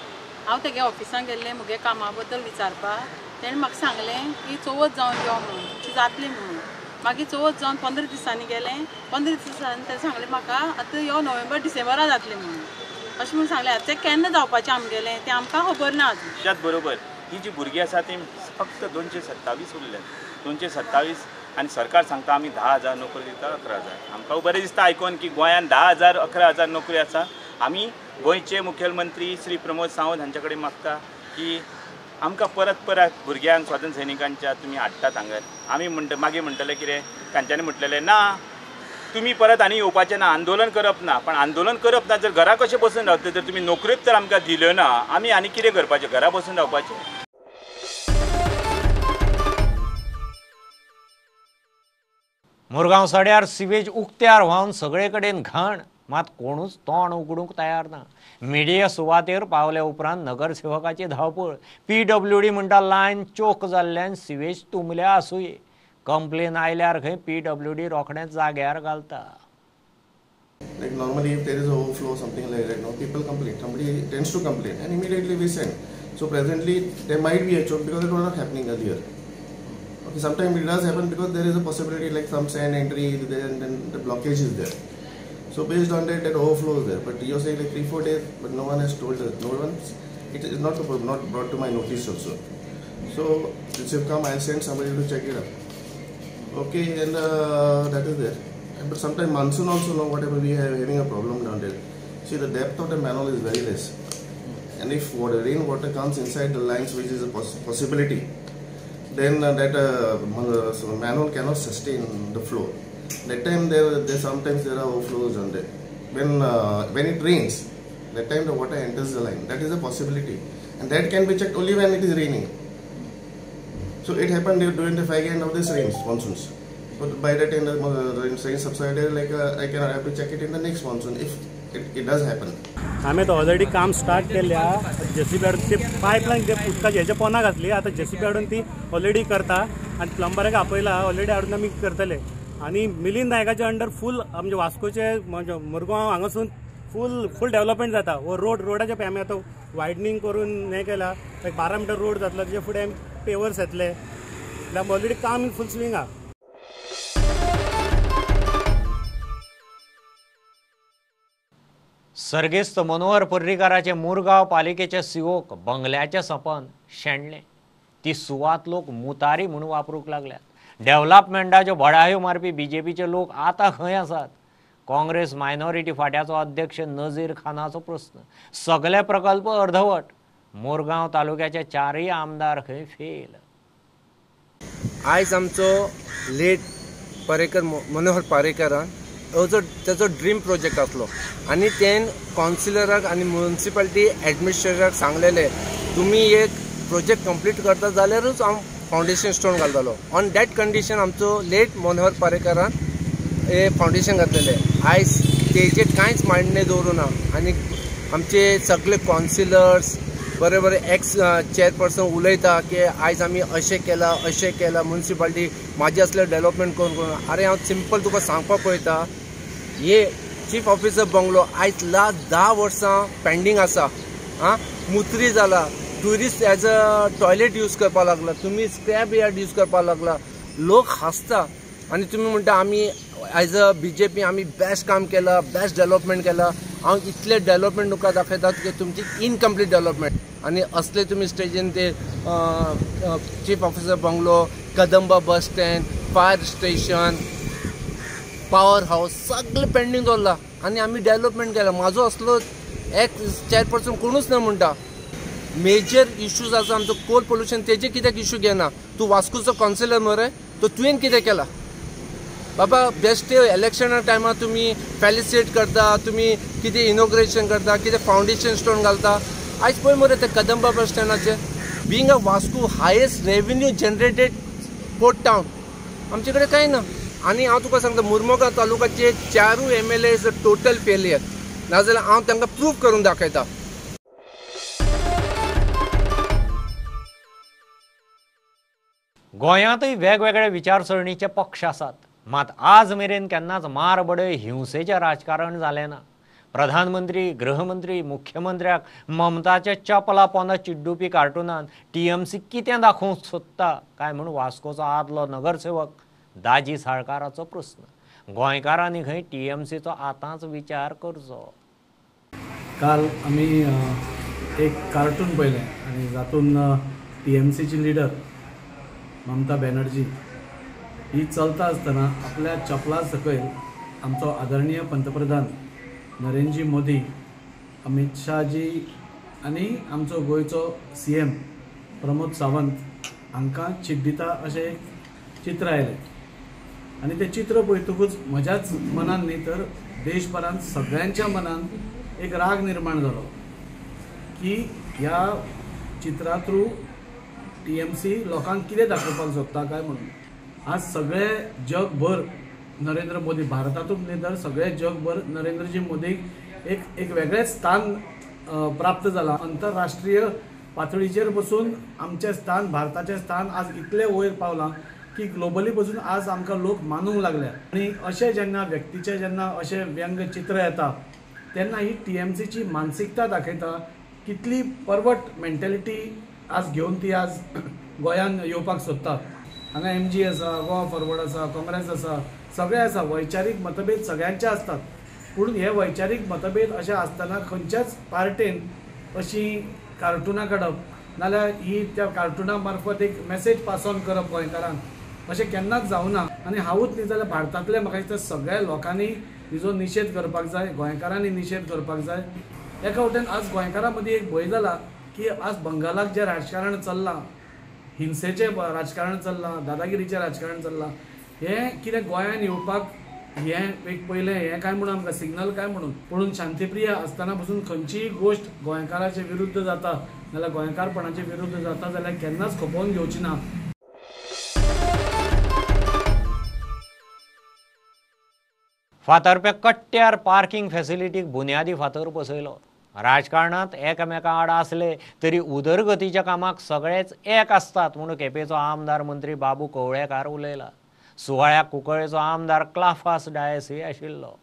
हांव तेगे ऑफिसान गेल्लें म्हगे कामा बद्दल विचारपाक. तेणें म्हाका सांगलें की चवथ जावन यो म्हणून, ती जातली म्हणून. मागीर चवथ जावन 15 दिसांनी गेलें. 15 दिसांनी तेणें सांगलें म्हाका आतां यो नोव्हेंबर डिसेंबरा जातलें म्हणून. अशें म्हणून सांगलें. तें केन्ना जावपाचें आमगेलें तें आमकां खबर ना अजून. त्याच बरोबर ही जी भुरगीं आसा ती फक्त 227 उरल्यात. 227 आनी सरकार सांगता आमी 10,000 नोकरी दिता 11,000. आमकां बरें दिसता आयकून की गोंयांत 10,000 11,000 नोकरी आसा. आमी गोंयचे मुखेलमंत्री श्री प्रमोद सावंत हांचे कडेन मागता की आमकां परत भुरग्यांक स्वातंत्र्य सैनिकांच्या तुमी हाडटात हांगा. आमी मागीर म्हणटले कितें, तांच्यांनी म्हटलेलें ना तुमी परत आनी येवपाचें ना, आंदोलन करप ना. पण आंदोलन करप ना जर घरा कशें बसून रावतले, जर तुमी नोकऱ्योच तर आमकां दिल्यो ना आमी आनी कितें करपाचें, घरा बसून रावपाचें. मुरगांव सड्यार सिवेज उक्त्यार व्हांवन सगळे कडेन घाण, मात कोणूच तोंड उगडूंक तयार ना. मिडिया सुवातेर पावल्या उपरांत नगरसेवकाची धांवपळ. PWD म्हणटा लायन चोक जाल्ल्यान सिवेज तुंबल्या आसूंये. कंप्लेन आयल्यार खंय PWD रोखडेंच जाग्यार घालता. Like normally if there is an overflow, something like that, people complain. Somebody tends to complain and immediately we send. So presently there might be a choke because it was not happening earlier. Okay, sometimes it does happen because there is a possibility like some sand entry is there and then the blockage is there. So based on that overflow is there. But you say like 3-4 days, but no one has told us. No one, it is not brought to my notice also. So this will come, I'll send somebody to check it out. Okay, and that is there. But sometimes monsoon also, whatever we are having a problem down there. See, the depth of the manhole is very less. And if rainwater comes inside the lines, which is a possibility, then that manhole cannot sustain the flow. That time sometimes there are overflows on there. When it rains, that time the water enters the line. That is a possibility. And that can be checked only when it is raining. So it happened during the fag end of this rains, monsoons. But by the time the rain subsided, like I can have to check it in the next monsoon if it does happen. आम्ही तो ऑलरेडी काम स्टार्ट केल्या JCB हाडून ती पायपलाईन जे उदकाची हेच्या पोना घातली आता JCB हाडून ती ऑलरेडी करता आणि प्लंबराक आपयला ऑलरेडी हाडून आमी करतले आणि मिलिंद नायकाच्या अंडर फुल आमचे वास्कोचे म्हणजे मुरगांव हांगासून फुल डेव्हलपमेंट जाता वो रोडाचे पळय आमी आतां वायडनींग करून हे केला एक 12 मीटर रोड जातलो तेजे फुडें पेवर्स येतले जाल्यार ऑलरेडी काम इन फुल स्विंग आहा. सर्गेस्त मनोहर पर्रीकाराचे मुरगांव पालिकेचे सीओक बंगल्याचे सपन शेणले. ती सुवात लोक मुतारी म्हणून वापरूंक लागल्यात. डेव्हलपमेंटाच्यो बडायो मारपी बीजेपीचे लोक आतां खंय आसात? काँग्रेस मायनॉरिटी फाट्याचो अध्यक्ष नजीर खानाचो प्रश्न. सगळे प्रकल्प अर्धवट. मोरगांव तालुक्याचे 4 आमदार खंय फेल. आयज आमचो लेट पारेकर मनोहर पारेकरान त्याचो ड्रीम प्रोजेक्ट आसलो आनी तेन कावन्सिलराक आनी म्युनिसिपालिटी एडमिनिस्ट्रेटराक सांगलेले तुमी एक प्रोजेक्ट कंप्लीट करता जाल्यारूच हांव फावंडेशन स्टोन घालतलो. ऑन दॅट कंडिशन आमचो लेट मनोहर पारेकरान हे फावंडेशन घातलेले. आयज तेजे कांयच मांडणे दवरुना आनी आमचे सगळे कावन्सिलर्स बरे एक्स चेअरपर्सन उलयता की आयज आमी अशें केला म्युनिसिपालिटी म्हाजे असले डेव्हलपमेंट करून अरे हांव सिंपल तुका सांगपाक पळयता हे चीफ ऑफिसर बंगलो आयज लास्ट 10 वर्सां पेंडींग आसा. मुत्री जाला tourist as a toilet use करपाक लागला तुमी स्क्रॅप यार्ड यूज करपाक लागला. लोक हांसता आनी तुमी म्हणटा आमी एज अ BJP आमी बेस्ट काम केला बेस्ट डेव्हलपमेंट केला. हांव इतले डेव्हलपमेंट तुका दाखयतात की तुमची इनकम्प्लीट डेव्हलपमेंट आनी असले तुमी स्टेजीन ते chief officer bungalow Kadamba bus stand fire station power house सगळे पेंडींग दवरला आनी आमी डेव्हलपमेंट केला. म्हाजो असलो एक्स चेअरपर्सन कोणूच ना म्हणटा. मेजर इश्यूज आसा आमचो कोल पोल्युशन तेजे कित्याक इश्यू घेना. तूं वास्कोचो कावन्सिलर मरे तो तुवें कितें केला बाबा. बेस्ट इलेक्शना टायमार तुमी फेलिसिटेट करता तुमी कितें इनॉग्रेशन करता कितें फावंडेशन स्टोन घालता. आयज पळय मरे ते कदंबा बस स्टँडाचे being a Vasco highest revenue generated port town आमचे कडेन कांय ना. आनी हांव तुका सांगता मुर्मुगांव तालुक्याचे 4 MLA टोटल फेलियर नाजाल्यार हांव तांकां प्रूव करून दाखयता. गोंयांतय वेगवेगळ्या विचारसरणीचे पक्ष आसात मात आज मेरेन केन्नाच मारबडय हिंसेचें राजकारण जालें ना. प्रधानमंत्री गृहमंत्री मुख्यमंत्र्याक ममताचे चपला पोंदा चिड्डुपी कार्टुनान TMC कितें दाखोवंक सोदता काय म्हूण वास्कोचो आदलो नगरसेवक दाजी साळकाराचो प्रश्न. गोंयकारांनी खंय TMCचो आतांच विचार करचो. काल आमी एक कार्टून पळयलें आनी जातून TMCची लिडर ममता बॅनर्जी ही चलता आसतना आपल्या चपला सकयल आमचो आदरणीय पंतप्रधान नरेंद्रजी मोदी अमित शाहजी आनी आमचो गोंयचो CM प्रमोद सावंत हांकां चिड्डिता अशें एक चित्र आयलें आनी तें चित्र पळयतकूच म्हज्याच मनान न्ही तर देशभरांत सगळ्यांच्या मनान एक राग निर्माण जालो की ह्या चित्रा थ्रू TMC लोकांक कितें दाखोवपाक सोदता काय म्हणून. आज सगळे जगभर नरेंद्र मोदी भारतातूच न्ही तर सगळे जगभर नरेंद्रजी मोदीक एक वेगळें स्थान प्राप्त जाला. आंतरराष्ट्रीय पातळीचेर बसून आमचें स्थान भारताचें स्थान आज इतलें वयर पावलां की ग्लोबली पासून आज आमकां लोक मानूंक लागल्या आनी अशें जेन्ना व्यक्तीचे जेन्ना अशें व्यंग चित्र येता तेन्ना ही TMCची मानसिकता दाखयता कितली परवट मेंटॅलिटी आज घेवन ती आज गोंयान येवपाक सोदतात. हांगा MG आसा, गोवा फॉरवर्ड आसा, काँग्रेस आसा, सगळे आसा. वैचारीक मतभेद सगळ्यांचे असतात, पूण हे वैचारीक मतभेद अशें आसतना खंयच्याच पार्टेन अशी कार्टुनां काडप नाल्यार ही त्या कार्टुना मार्फत एक मेसेज पास ऑन करप गोंयकारांक अशें केन्नाच जावना. आनी हांवूच न्ही जाल्यार भारतांतले म्हाका दिसता सगळ्या लोकांनी हिजो निशेध करपाक जाय, गोंयकारांनी निशेध करपाक जाय. एका वटेन आज गोंयकारां मदीं एक भंय जाला की आज बंगालाक जें राजकारण चल्लां, हिंसेचें राजकारण चल्लां, दादागिरीचें राजकारण चल्लां, हें कितें गोंयान येवपाक हें एक पयलें हें काय म्हणून आमकां सिग्नल काय म्हणून शांतीप्रिय आसतना पसून खंयचीय गोश्ट गोंयकाराचे विरुद्ध जाता नाल्यार गोंयकारपणाचे विरुद्ध जाता जाल्यार केन्नाच खपोवन घेवची ना. फातर्पे कट्ट्यार पार्किंग फॅसिलिटीक बुन्यादी फातर बसयलो. राजकारणांत एकामेका आड आसले तरी उदरगतीच्या कामाक सगळेच एक आसतात म्हणून केपेंचो आमदार मंत्री बाबू कवळेकार उलयला. सुवाळ्याक कुंकळ्ळेचो आमदार क्लाफास डायसय आशिल्लो.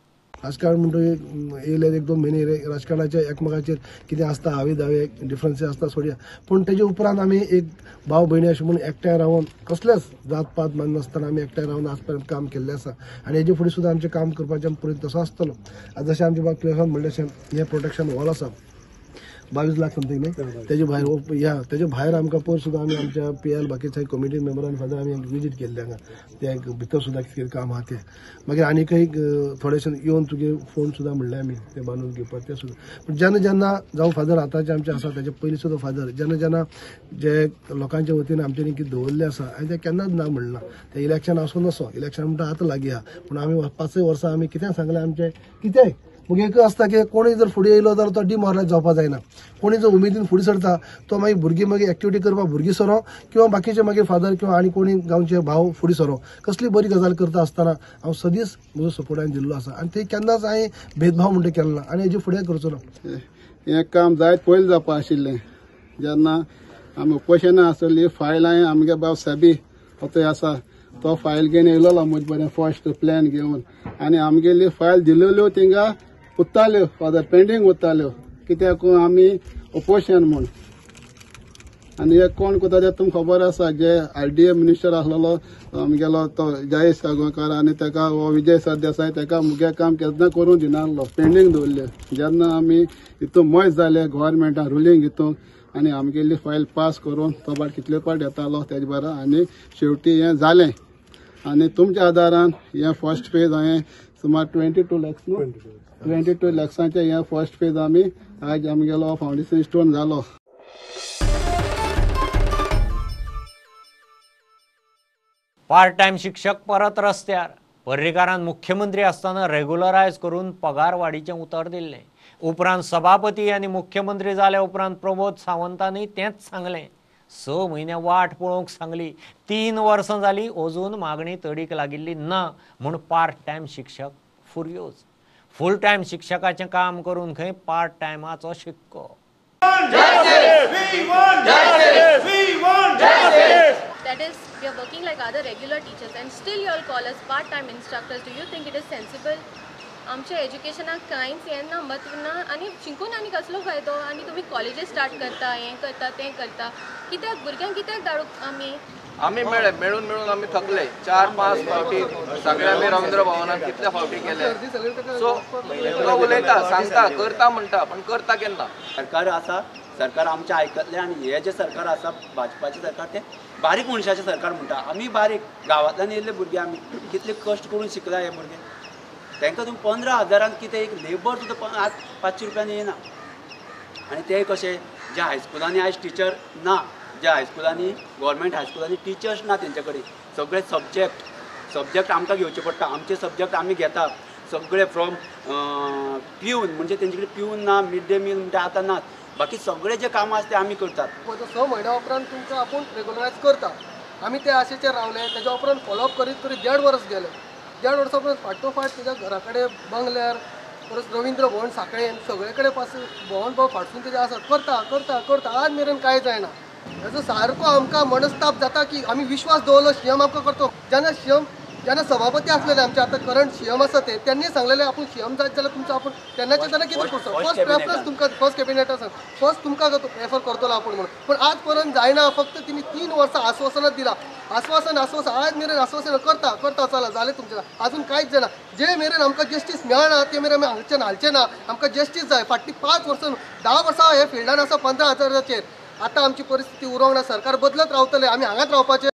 राजकारण म्हणटकीर येयले 1-2 म्हयने राजकारणाच्या एकमेकाचेर कितें आसता हावे दावे डिफरन्सीस आसता सोडया, पूण तेजे उपरांत आमी एक भाव भयणी अशें म्हणून एकठांय रावन कसलेच जात पात माननासतना आमी एकठांय रावन आज पर्यंत काम केल्लें आसा आनी हेजे फुडें सुद्दां आमचें काम करपाचें पर्यंत तसो आसतलो. जशें आमचे बाब क्लियरान म्हणलें तशें हें प्रोटेक्शन वॉल आसा 22 लाख समथींग न्ही, तेजे भायर आमकां पयर सुद्दां आमी आमच्या PL बाकीच्या कमिटी मेंबरान फादर आमी विजीट केल्ले हांगा ते भितर सुद्दां कितें काम आहा तें. मागीर आनीकय थोडेशे येवन तुगे फोन सुद्दां म्हणले आमी ते बांदून घेवपाक ते सुद्दां. पूण जेन्ना जेन्ना जावं फादर आतांचे आमचे आसा तेजे पयलीं सुद्दां फादर जेन्ना जेन्ना जे लोकांच्या वतीन आमच्यांनी कितें दवरलें आसा आनी तें केन्नाच ना म्हणना. तें इलेक्शन आसूं नसो, इलेक्शन म्हणटा आतां लागीं आहा, पूण आमी 5 वर्सां आमी कितें सांगलें आमचें कितेंय मग एक आसता की कोणी जर फुडें येयलो जाल्यार तो डिमोरलायज जावपाक जायना. कोणी जर उमेदीन फुडें सरता तो मागीर भुरगीं मागीर एक्टिविटी करपाक भुरगीं सरो किंवा बाकीचे मागीर फादर किंवा आनी कोणी गांवचे भाव फुडें सरो कसली बरी गजाल करता आसतना हांव सदींच म्हजो सपोर्ट हांवें दिल्लो आसा आनी ते केन्नाच हांवें भेदभाव म्हणटा केलो ना आनी हेजे फुडें करचो ना. हें काम जायत पयलीं जावपा आशिल्लें. जेन्ना आमी उपोशनां आसली फायल हांवें आमगे बाब साबी थंय आसा तो फायल घेवन येयलो म्हजे बरें फर्स्ट प्लॅन घेवन आनी आमगेली फायल दिलेल्यो थिंगा उत्ताल्यो फादर पेंडींग उत्ताल्यो कित्याक आमी उपोशन म्हूण. आनी एक कोण कोता तें तुमकां खबर आसा जे RDA मिनिस्टर आसलेलो आमगेलो तो जयेश गोंयकार आनी तेका विजय सरदेसाय तेका मुगे काम केन्ना करूं दिनासलो पेंडींग दवरले. जेन्ना आमी हितून मयस जाले गव्हर्मेंटान रुलींग हितून आनी आमगेली फायल पास करून तो बाट कितले पाट येतालो तेजे बारा आनी शेवटी हें जालें. आनी तुमच्या आदारान हें फर्स्ट फेज हांवें सुमार 22 लक्षांचे हें फर्स्ट फेज आमी आज आमगेलो फावंडेशन स्टोन जालो. पार्ट टायम शिक्षक परत रस्त्यार. पर्रीकारान मुख्यमंत्री आसतना रेग्युलरायज करून पगार वाडीचें उतर दिल्लें. उपरांत सभापती आनी मुख्यमंत्री जाल्या उपरांत प्रमोद सावंतांनी तेंच सांगलें. 6 म्हयने वाट पळोवंक सांगली. 3 वर्सां जालीं अजून मागणी तडीक लागिल्ली ना म्हूण पार्ट टायम शिक्षक फुर्योज. फूल टायम शिक्षकाचें काम करून खंय part टायमाचो शिक्को. That is, we are working like other regular teachers and still you all call us part-time instructors. Do you think it is sensible? आमच्या एज्युकेशनाक कांयच हें ना म्हत्व ना आनी शिकून आनी कसलो फायदो आनी तुमी कॉलेजीस स्टार्ट करता हें करता तें करता कित्याक भुरग्यांक कित्याक धाडूंक आमी मेळून आमी थकले 4-5 फावटी सगळ्यांनी रवींद्र भवनात कितले फावटी केले. सो तो उलयता सांगता करता म्हणटा पण करता केन्ना. सरकार आसा सरकार आमचें आयकतलें आनी हे जे सरकार आसा भाजपाचें सरकार तें बारीक मनशाचें सरकार म्हणटा. आमी बारीक गांवांतल्यान येयल्ले भुरगे आमी कितले कश्ट करून शिकला हे भुरगे. तांकां तुमी 15,000 कितें एक लेबर सुद्दां आज 500 रुपयांनी येना. आनी ते कशें ज्या हायस्कुलांनी आयज टिचर ना ज्या हायस्कुलांनी गव्हर्मेंट हायस्कुलांनी टिचर्स ना तेंचे कडेन सगळे सब्जेक्ट आमकां घेवचे पडटा. आमचे सब्जेक्ट आमी घेता सगळे फ्रॉम पिवन म्हणजे तेंचे कडेन पिवन ना मिड डे मील म्हणजे आतां नात बाकी सगळे जे कामां आसा ते आमी करतात. 6 म्हयन्या उपरांत तुमकां आपूण रेग्युलरायज करता. आमी ते आशेचेर रावले तेच्या उपरांत फॉलोअप करीत 1.5 वर्स गेले. 1.5 वर्सां परस फाटोफाट तेज्या घरा कडेन बंगल्यार परस रवींद्र भवन सांकळेन सगळे कडेन भवन फाटसून तेजे आसा करता आज मेरेन कांय जायना. हेजो सारको आमकां मनस्ताप जाता की आमी विश्वास दवरलो सीएम आमकां करतो. जेन्ना सभापती आसलेले आमचे आतां करंट सीएम आसा ते त्यांनी सांगलेले आपूण सीएम जायत जाल्यार तुमचो आपूण तेन्नाचे तेन्ना कितें करतो फर्स्ट प्रेफरन्स तुमकां फर्स्ट कॅबिनेट आसा फर्स्ट तुमकां प्रेफर करतलो आपूण म्हणून. पण आज पर्यंत जायना. फक्त तिमी 3 वर्सां आश्वासनां दिला. आश्वासन आज मेरेन आश्वासन करता चला जालें तुमचें. अजून कांयच जायना. जे मेरेन आमकां जस्टीस मेळना ते मेरेन आमी हालचे ना. आमकां जस्टीस जाय. फाटली 5 वर्सां 10 वर्सां हे फिल्डान आसा 15,000चेर. आतां आमची परिस्थिती उरोंक ना. सरकार बदलत रावतले. आमी हांगाच रावपाचे.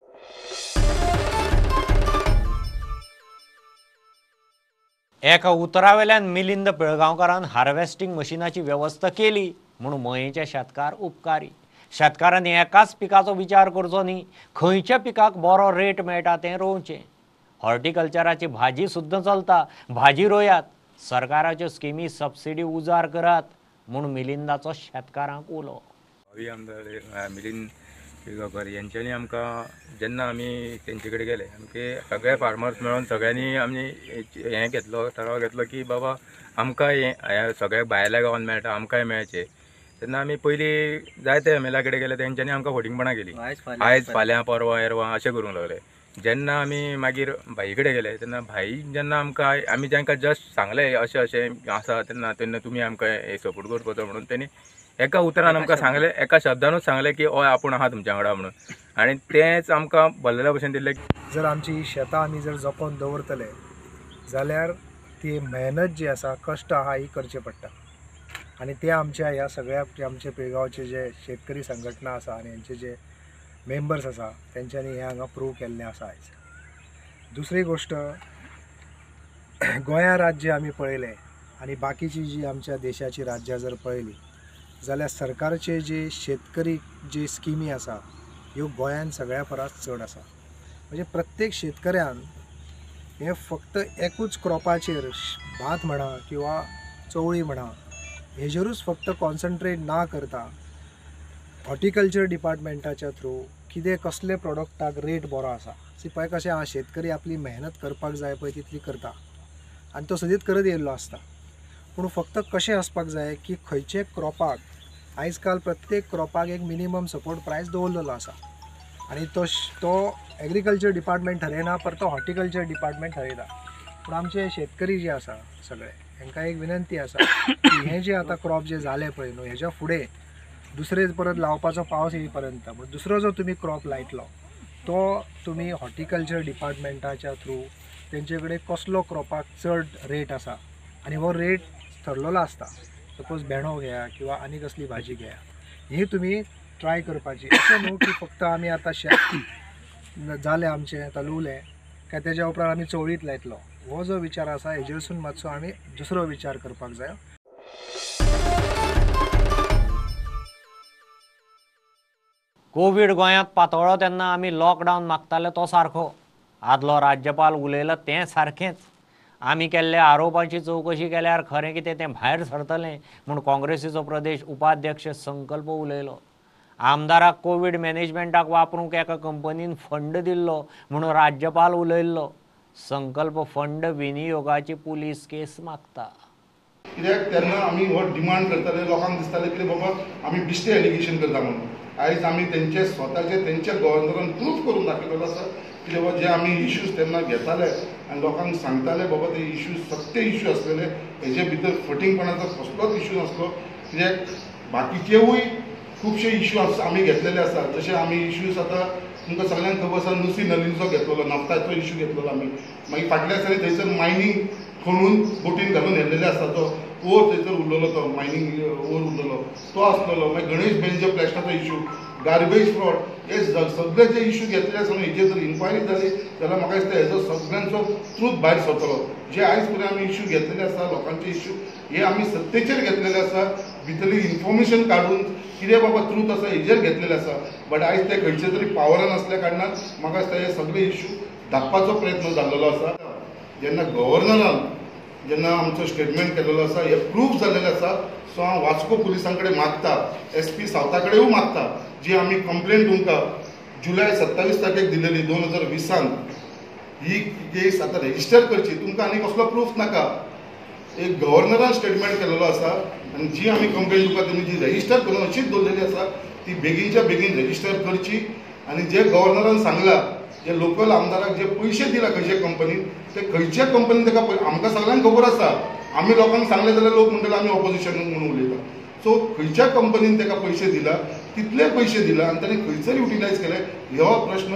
एका उतरावेल्यान मिलिंद पिळगांवकारान हार्वेस्टिंग मशिनाची व्यवस्था केली म्हणून मयेचे शेतकार उपकारी. शेतकारांनी एकाच पिकाचो विचार करचो न्ही. खंयच्या पिकाक बरो रेट मेळटा तें रोवचें. हॉर्टिकल्चराची भाजी सुद्दां चलता. भाजी रोयात. सरकाराच्यो स्किमी सबसिडी उजार करात म्हणून मिलिंदाचो शेतकारांक उलो. आमदार मिलिंद पिळगांवकर यांच्यानी आमकां जेन्ना आमी तेंचे कडेन गेले आमचे सगळे फार्मर्स मेळून सगळ्यांनी आमी हें घेतलो ठराव घेतलो की बाबा आमकां हें सगळ्या भायल्या गांवांत मेळटा आमकांय मेळचें. तेन्ना आमी पयलीं जायते एम एल ए कडेन गेले तेंच्यांनी आमकां फटिंगपणां केली. आयज फाल्यां परवां एरवां अशें करूंक लागले. जेन्ना आमी मागीर भाई कडेन गेले तेन्ना भाई जेन्ना आमकां आमी तांकां जस्ट सांगलें अशें अशें आसा तेन्ना तुमी आमकां हे सपोर्ट करपाचो म्हणून तेणी एका उतरान आमकां सांगलें एका शब्दानूच सांगलें की हय आपूण आहा तुमच्या वांगडा म्हणून. आनी तेंच आमकां भरलेल्या भशेन दिलें. जर आमची शेतां आमी जर जपोवन दवरतले जाल्यार ती मेहनत जी आसा कश्ट आहा ही करचे पडटा. आनी ते आमच्या ह्या सगळ्या आमचे पिळगांवचे जे शेतकरी संघटना आसा आनी हेंचे जे मेंबर्स आसा तेंच्यांनी हें हांगा प्रूव केल्लें आसा आयज. दुसरी गोश्ट गोंया राज्य आमी पळयलें आनी बाकीची जी आमच्या देशाची राज्यां जर पळयली जाल्यार सरकारचे जे शेतकरी जे स्किमी आसा ह्यो गोंयान सगळ्या परस चड आसा. म्हणजे प्रत्येक शेतकऱ्यान हे फक्त एकूच क्रॉपाचेर भात म्हणा किंवा चवळी म्हणा हेजेरूच फक्त कॉन्सन्ट्रेट ना करता हॉर्टिकल्चर डिपार्टमेंटाच्या थ्रू कितें कसले प्रोडक्टाक रेट बरो आसा. सी पळय कशें आहा शेतकरी आपली मेहनत करपाक जाय पळय तितली करता आनी तो सदीत करत येयल्लो आसता. पूण फक्त कशें आसपाक जाय की खंयचे क्रॉपाक आयज काल प्रत्येक क्रॉपाक एक मिनिमम सपोर्ट प्रायस दवरलेलो आसा आनी तो एग्रीकल्चर डिपार्टमेंट ठरयना पर तो हॉर्टिकल्चर डिपार्टमेंट ठरयता. पूण आमचे शेतकरी जे आसा सगळे हांकां एक विनंती आसा की हे जे आतां क्रॉप जे जाले पळय न्हू हेज्या फुडें दुसरे परत लावपाचो पावस येई पर्यंत पूण दुसरो जो तुमी क्रॉप लायतलो तो तुमी हॉर्टिकल्चर डिपार्टमेंटाच्या थ्रू तेंचे कडेन कसलो क्रॉपाक चड रेट आसा आनी हो रेट ठरलेलो आसता. सपोज भेंडो घेया किंवा आनी कसली भाजी घेया ही तुमी ट्राय करपाची. अशें न्हू की फक्त आमी आतां शेत जालें आमचें आतां लुवलें काय तेज्या उपरांत आमी चवळीत लायतलो. हो जो विचार आसा हेजेरसून मातसो आमी दुसरो विचार करपाक जाय. कोविड गोंयांत पातळ्ळो तेन्ना आमी लॉकडावन मागताले तो सारको. आदलो राज्यपाल उलयलो तें सारकेंच. आमी केल्ल्या आरोपांची चवकशी केल्यार खरें कितें तें भायर सरतलें म्हूण काँग्रेसीचो प्रदेश उपाध्यक्ष संकल्प उलयलो. आमदाराक कोविड मॅनेजमेंटाक वापरूंक एका कंपनीन फंड दिल्लो म्हणून राज्यपाल उलयल्लो. संकल्प फंड विनियोगाची पुलीस केस मागता. कित्याक तेन्ना आमी हो डिमांड करताले लोकांक दिसतालें की बाबा आमी बिश्टे एलिगेशन करता म्हणून. आयज आमी तेंचे स्वताचे तेंच्या गव्हर्नरान प्रूफ करून दाखयलेलो आसा की बाबा जे आमी इश्यूज तेन्ना घेताले आनी लोकांक सांगताले बाबा ते इश्यूज सत्य इश्यू आसलेले हेजे भितर फटींगपणाचो कसलोच इश्यू नासलो. कित्याक बाकीचेवूय खुबशे इश्यू आमी घेतलेले आसा. जशे आमी इश्यूज आतां तुमकां सगळ्यांक खबर आसा नुसी नलींचो घेतलेलो नफ्ताचो इश्यू घेतलेलो आमी. मागीर फाटल्या दिसांनी थंयसर मायनींग खणून बोटीन घालून व्हेल्लेले आसा तो ओर थंयसर उरलेलो तो मायनींग ओर उरलेलो तो आसलेलो. मागीर गणेश बेंजो प्लास्टाचो इश्यू गार्बेज फ्रॉड हे सगळे जे इश्यू घेतले आसा न्हू हेजेर जर इन्क्वायरी जाली जाल्यार म्हाका दिसता हेजो सगळ्यांचो ट्रूथ भायर सरतलो. जे आयज पर्यंत आमी इश्यू घेतलेले आसा लोकांचे इश्यू हे आमी सत्तेचेर घेतलेले आसा. भितरली इन्फॉर्मेशन काडून कितें बाबा ट्रूथ आसा हेजेर घेतलेले आसा. बट आयज ते खंयचे तरी पावरान आसल्या कारणान म्हाका दिसता हे सगळे इश्यू धांपपाचो प्रयत्न जाल्लो आसा. जेन्ना गव्हर्नरान जेन्ना आमचो स्टेटमेंट केलेलो आसा हे प्रूफ जाल्लेले आसा. सो हांव वास्को पुलिसां कडेन मागता SP सावथा कडेनूय मागता जी आमी कंप्लेन तुमकां जुलय 27 तारखेक दिलेली 2020 ही केस आतां रेजिस्टर करची. तुमकां आनी कसलो प्रूफ नाका. एक गव्हर्नरान स्टेटमेंट केलेलो आसा आनी जी आमी कंप्लेन तुका तुमी जी रेजिस्टर करून अशीच दवरलेली आसा ती बेगीनच्या बेगीन रजिस्टर करची आणि जे गव्हर्नरान सांगला जे लोकल आमदाराक जे पयशे दिला खंयच्या कंपनीन ते खंयच्या कंपनीन ताका आमकां सगळ्यांक खबर आसा आमी लोकांक सांगले जाल्यार लोक म्हणटले आमी ऑपोजिशन म्हणून उलयता सो खंयच्या कंपनीन ताका पयशे दिला कितले पयशे दिला आनी ताणें खंयसर युटिलायज केले हो प्रश्न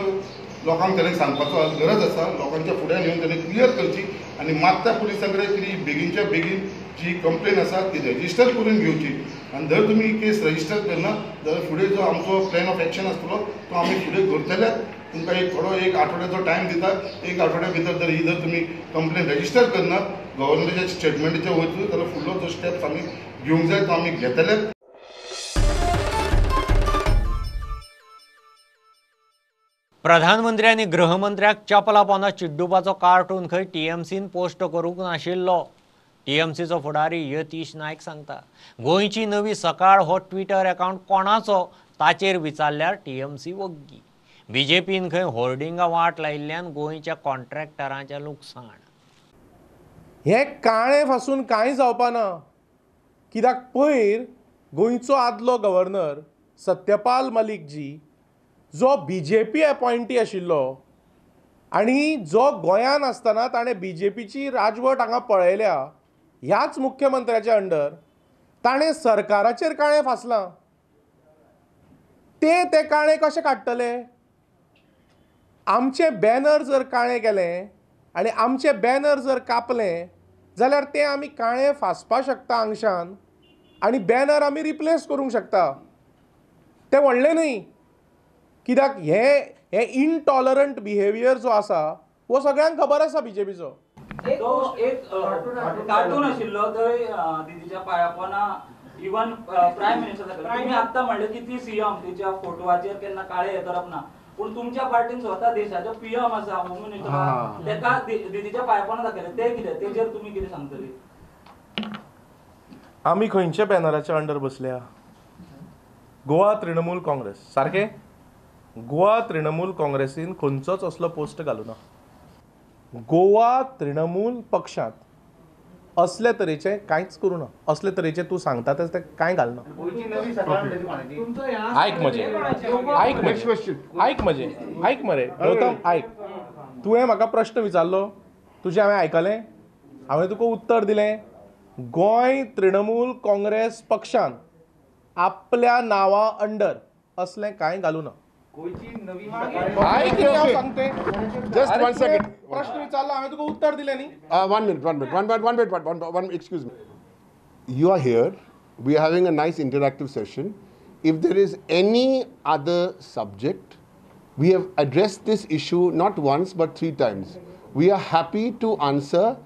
लोकांक ताणें सांगपाचो गरज आसा लोकांच्या फुड्यान येवन ताणें क्लियर करची आनी मागता पुलिसां कडेन कितें बेगीनच्या बेगीन जी कंप्लेन आसा ती रजिस्टर करून घेवची आनी जर तुमी केस रजिस्टर करना जाल्यार फुडें जो आमचो प्लॅन ऑफ एक्शन आसतलो तो आमी फुडें करतल्यात तुमकां एक आठवड्याचो टायम दिता एक आठवड्या भितर जर तुमी कंप्लेन रजिस्टर करना गव्हर्नमेंटाच्या स्टेटमेंटाच्या वयतून जाल्यार फुडलो जो स्टेप्स आमी घेवंक जाय तो आमी घेतल्यात. प्रधानमंत्री आनी गृहमंत्र्याक चपला पोंदा चिड्डुपाचो कार्टून खंय टीएमसीन पोस्ट करूंक नाशिल्लो. टीएमसीचो फुडारी यतीश नायक सांगता गोंयची नवी सकाळ हो ट्विटर अकाउंट कोणाचो ताचेर विचारल्यार टीएमसी वग्गी. बीजेपीन खंय होर्डिंगां वाट लायिल्ल्यान गोंयच्या कॉन्ट्रॅक्टरांचें लुकसाण. हे काळे फासून कांय जावपाना कित्याक पयर गोंयचो आदलो गव्हर्नर सत्यपाल मलीक जी जो बीजेपी अपॉयंटी आशिल्लो आनी जो गोंयान आसतना ताणें बीजेपीची राजवट हांगा पळयल्या ह्याच मुख्यमंत्र्याच्या अंडर ताणें सरकाराचेर काळे फासलां. ते काळे कशे काडटले. आमचे बॅनर जर काळे केले आनी आमचे बॅनर जर कापले जाल्यार ते आमी काळे फासपाक शकता हांगच्यान आनी बॅनर आमी रिप्लेस करूंक शकता. तें व्हडलें न्हय कित्याक हे इनटॉलरंट बिहेवियर जो आसा वो सगळ्यांक खबर आसा बीजेपीचो. एक कार्टून आशिल्लो थंय दिदीच्या पाया पोना इवन प्रायम मिनिस्टर तुम्ही आत्ता म्हणले की ती सीएम तिच्या फोटोवाचेर केन्ना काळे हे करप ना पूण तुमच्या पार्टीन स्वता देशाचो पीएम आसा होम मिनिस्टर तेका दिदीच्या पाया पोना दाखयले ते कितें तेजेर तुमी कितें सांगतली. आमी खंयच्या बॅनराच्या अंडर बसल्या. गोवा तृणमूल काँग्रेस सारकें. गोवा तृणमूल काँग्रेसीन खंयचोच असलो पोस्ट घालूना. गोवा तृणमूल पक्षांत असले तरेचे कांयच करूना. असले तरेचे तूं सांगता ते कांय घालना. आयक मरे गौतम आयक. तुवें म्हाका प्रश्न विचारलो तुजें हांवें आयकलें हांवें तुका उत्तर दिलें. गोंय तृणमूल काँग्रेस पक्षान आपल्या नांवा अंडर असलें कांय घालूना. प्रश्न विचारलो हांवें तुका उत्तर दिलें न्ही. One minute. Excuse me. You are here. We are having a nice interactive session. If there is any other subject, we have addressed this issue not once but 3 times. We are happy to answer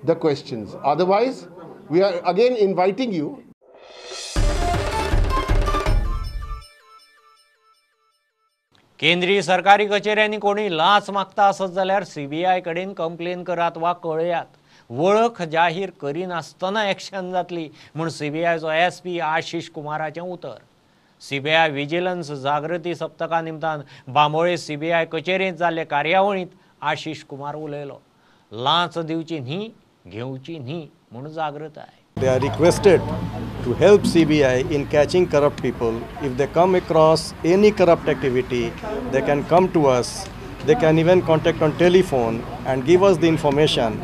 the questions. Otherwise, we are again inviting you. केंद्रीय सरकारी कचेऱ्यांनी कोणी लाच मागता आसत जाल्यार सीबीआय कडेन कंप्लेन करात वा कळयात. वळख जाहीर करिनासतना एक्शन जातली म्हूण सीबीआयचो एसपी आशिश कुमाराचें उतर. सीबीआय विजिलन्स जागृती सप्तका निमतान बांबोळे सीबीआय कचेरींत जाल्ले कार्यावळींत आशिश कुमार उलयलो. लाच दिवची न्ही घेवची न्ही म्हूण जागृताय. They are requested to help CBI in catching corrupt people. If they come across any corrupt activity, they can come to us. They can even contact on telephone and give us the information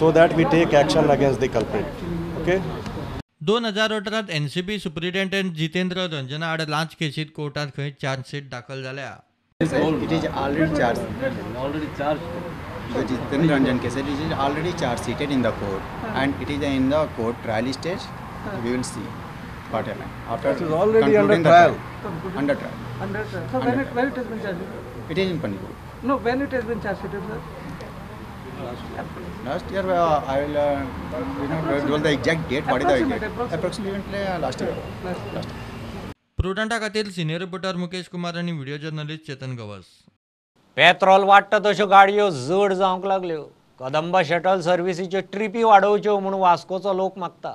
so that we take action against the culprit. Okay? 2018 NCB superintendent Jitendra Ranjana आड लांच केसीत कोर्टात खंय चार्जशीट दाखल जाल्या. It is already charged. The Jitendra Ranjan case it is already charge seated in the court and it is in the court trial stage. We will see what happens after. It is already under trial. Under trial. So when it has been charged? It is in Panipur. No, when it has been charged, sir? Last year I will tell the exact date. What is the date? Approximately last year. प्रुडंटा खातीर सिनियर रिपोर्टर मुकेश कुमार आनी video journalist Chetan Gawas. Petrol वाडटा तश्यो गाडयो जड जावंक लागल्यो. कदंबा शटल सर्विसीच्यो ट्रिपी वाडोवच्यो म्हूण वास्कोचो लोक मागता.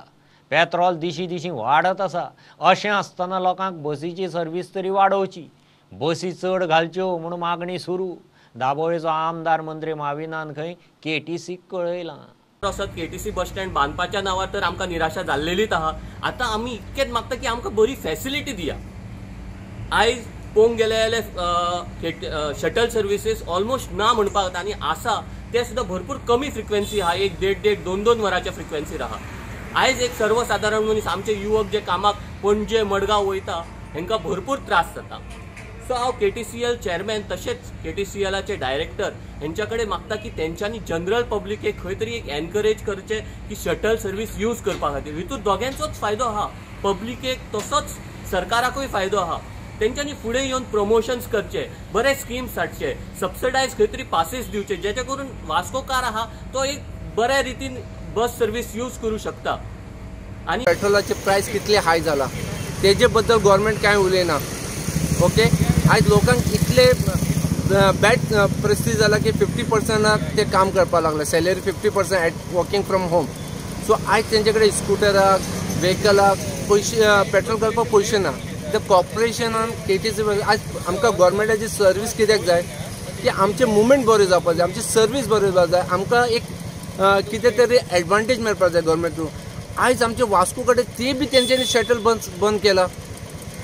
पेट्रोल दिशी वाडत आसा अशें आसतना लोकांक बसीची सर्वीस तरी वाडोवची. बसी चड घालच्यो म्हूण मागणी सुरू. दाबोळेचो आमदार मंत्री माविनान खंय केटीसीक कळयलां. असत केटीसी बस स्टँड बांदपाच्या नांवार तर आमकां निराशा जाल्लेलीच आहा. आतां आमी इतकेंच मागता की आमकां बरी फॅसिलिटी दिया. आयज पळोवंक गेले जाल्यार शटल सर्विसीस ऑलमोस्ट ना म्हणपाक जाता आनी आसा ते सुद्दां भरपूर कमी फ्रिक्वेन्सी आहा, 1-1.5 2-2 वरांच्या फ्रिक्वेन्सीर आहा. आयज एक सर्वसाधारण मनीस आमचे युवक जे कामाक पणजे मडगांव वयता हांकां भरपूर त्रास जाता. सो हांव KTCL चेअरमॅन तशेंच KTCLचे डायरेक्टर हेंच्या कडेन मागता की तेंच्यांनी जनरल पब्लिकेक खंय तरी एक एनकरेज करचे की शटल सर्वीस यूज करपा खातीर. हितून दोगांचोच फायदो आहा, पब्लिकेक तसोच सरकाराकूय फायदो आहा. तेंच्यांनी फुडें येवन प्रमोशन्स करचे, बरे स्किम्स हाडचे, सबसिडायज खंय तरी पासीस दिवचे जेचे करून वास्कोकार आहा तो एक बऱ्या रितीन बस सर्वीस यूज करू शकता. आणि पेट्रोलाचे प्रायस कितले हाय जाला तेजे बद्दल गव्हर्नमेंट कांय उलयना. ओके, आयज लोकांक इतले बॅड परिस्थिती जाला की 50% ते काम करपाक लागले, salary 50% at working from home. So आयज तेंचे कडेन स्कुटराक व्हेकलाक पयशे पेट्रोल घालपाक पयशे ना. द कॉर्पोरेशनान KTC आज आमकां गव्हर्नमेंटाची सर्वीस कित्याक जाय की आमचे मुवमेंट बरें जावपाक जाय, आमची सर्वीस बरें जावपाक जाय, आमकां एक कितें तरी एडवांटेज मेळपाक जाय गव्हर्नमेंट थ्रू. आयज आमचे वास्को कडेन ते बी तेंच्यांनी शटल बस बंद केला.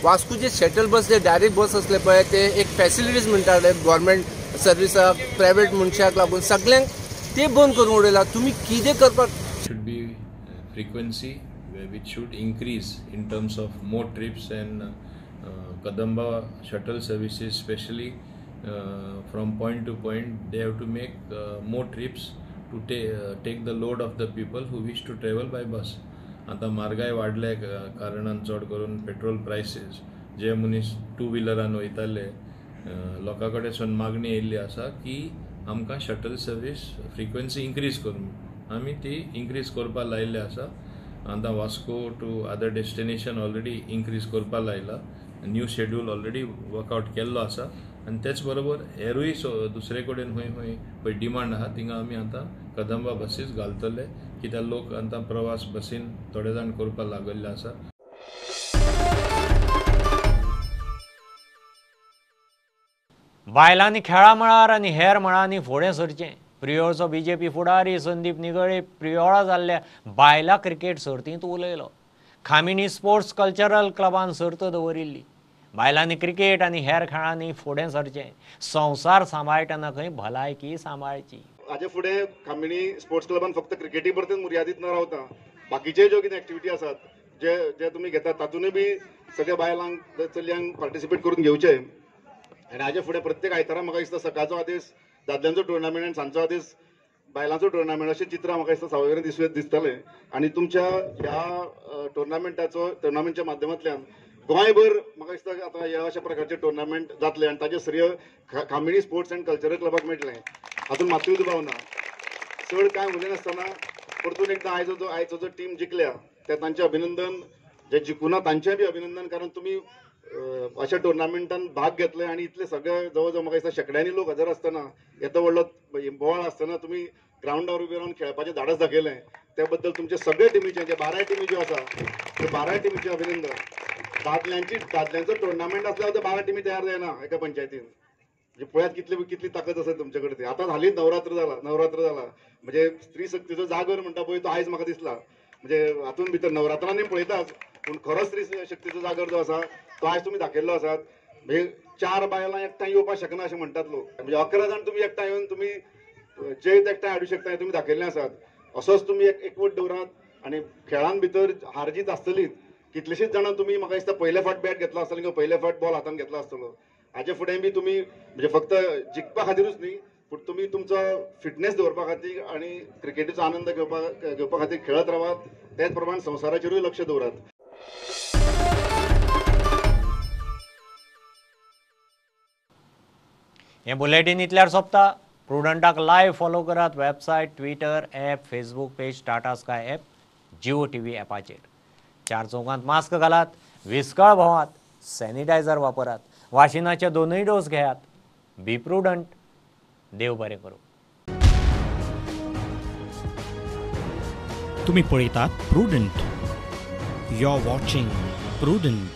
वास्कोचे शटल बस जे डायरेक्ट बस असले पळय ते एक फॅसिलिटीज म्हणटाले गव्हर्नमेंट सर्विसाक प्रायवेट मनशाक लागून सगळ्यांक ते बंद करून उडयला. तुमी कितें करपाक should be frequency which should increase in terms of more trips and Kadamba shuttle services especially from point to point they have to make more trips to take the load of the people who wish to travel by bus. आता म्हारगाय वाडल्या कारणान चड करून पेट्रोल प्रायसीस जे मनीस 2 व्हिलरान वयताले लोकां कडेन सून मागणी येयल्ली आसा की आमकां शटल सर्वीस फ्रिक्वेन्सी इन्क्रीज करून आमी ती इन्क्रीज करपाक लायिल्ली आसा. आतां Vasco to other destination already increase करपाक लायला. न्यू शेड्यूल ऑलरेडी वर्कआउट केल्लो आसा आनी तेच बरोबर हेरूय दुसरे कडेन खंय पळय डिमांड आहा थिंगा आमी आतां कदंबा बसीस घालतले कित्याक लोक आतां प्रवास बसीन थोडे जाण करपाक लागल्ले आसा. बायलांनी खेळा मळार आनी हेर मळांनी फुडें सरचें. प्रियोळचो BJP फुडारी संदीप निगळे प्रियोळा जाल्ल्या बायलां क्रिकेट सर्तींत उलयलो. खामिनी स्पोर्ट्स कल्चरल क्लबान सर्त दवरिल्ली. बायलांनी क्रिकेट आनी हेर खेळांनी फुडें सरचें. संवसार सांबाळटना खंय भलायकी सांबाळची. हाजे फुडें खामिणी स्पोर्ट्स क्लबान फक्त क्रिकेटी परतून मर्यादीत न रावता बाकीचे ज्यो कितें एक्टिविटी आसात जे जे तुमी घेतात तातूंतय बी सगळ्या बायलांक चलयांक पार्टिसिपेट करून घेवचे. आनी हाजे फुडें प्रत्येक आयतारा म्हाका दिसता सकाळचो आदेश दादल्यांचो टुर्नामेंट आनी सांजचो आदेश बायलांचो टुर्नामेंट अशें चित्र म्हाका दिसता सावयवेरें दिसतलें. आनी तुमच्या ह्या टुर्नामेंटच्या माध्यमांतल्यान गोंयभर म्हाका दिसता आतां ह्या अशा प्रकारचे टुर्नामेंट जातले आनी ताचे श्रेय खामिणी स्पोर्ट्स अँड कल्चरल क्लबाक मेळटलें. हातूंत मात्तूय दुबाव ना. चड कांय उलयनासतना परतून एकदां आयचो जो टीम जिखल्या ते तांचें अभिनंदन, जे जिखूना तांचेंय बी अभिनंदन. कारण तुमी अशा टुर्नामेंटान भाग घेतले आनी इतले सगळे जवळ जवळ म्हाका दिसता शेकड्यांनी लोक हजर आसतना येतो व्हडलो बोवाळ आसतना तुमी ग्रावंडार उबे रावन खेळपाचें धाडस दाखयलें. त्या बद्दल तुमचे सगळे टिमीचे जे 12 टिमी ज्यो आसा त्या 12 टिमीचें अभिनंदन. दादल्यांचो टुर्नामेंट आसल्यार 12 टिमी तयार जायना एका पंचायतीन. म्हणजे पळयात कितली ताकद आसा तुमचे कडेन ती. आतां हालींच नवरात्र जाला म्हणजे स्त्री शक्तीचो जागर म्हणटा पळय तो आयज म्हाका दिसला. म्हणजे हातून भितर नवरात्रांनी पळयतात पूण खरो स्त्री शक्तीचो जागर जो आसा तो आयज तुमी दाखयल्लो आसात. म्हणजे 4 बायलां एकठांय येवपाक शकना अशें म्हणटात लोक. म्हणजे 11 जाण तुमी एकठांय येवन तुमी जैत एकठांय हाडूं शकता हें तुमी दाखयल्लें आसात. असोच तुमी एकवट दवरात आनी खेळांत भितर हार जीत आसतलीच. कितलेशीच जाणां तुमी म्हाका दिसता पयले फावट बॅट घेतलो आसतलो किंवा पयले फावट बॉल हातान घेतलो आसतलो. हाचे फुडें बी तुमी म्हणजे फक्त जिखपा खातीरूच न्ही पूण तुमी तुमचो फिटनेस दवरपा खातीर आनी क्रिकेटीचो आनंद घेवपा खातीर खेळत रावात. तेच प्रमाण संवसाराचेरूय लक्ष दवरात. हें बुलेटीन इतल्यार सोंपता. प्रुडंटाक लायव्ह फॉलो करात. Website, Twitter, app, Facebook page, Tata Sky app, Jio TV ॲपाचेर. 4 चौकांत मास्क घालात, विस्कळ भोंवात, सॅनिटायझर वापरात, वाशिनाचे 2 डोस घेयात. बी प्रुडंट. देव बरें करूं. तुम्ही पळयतात Prudent. You are watching prudent.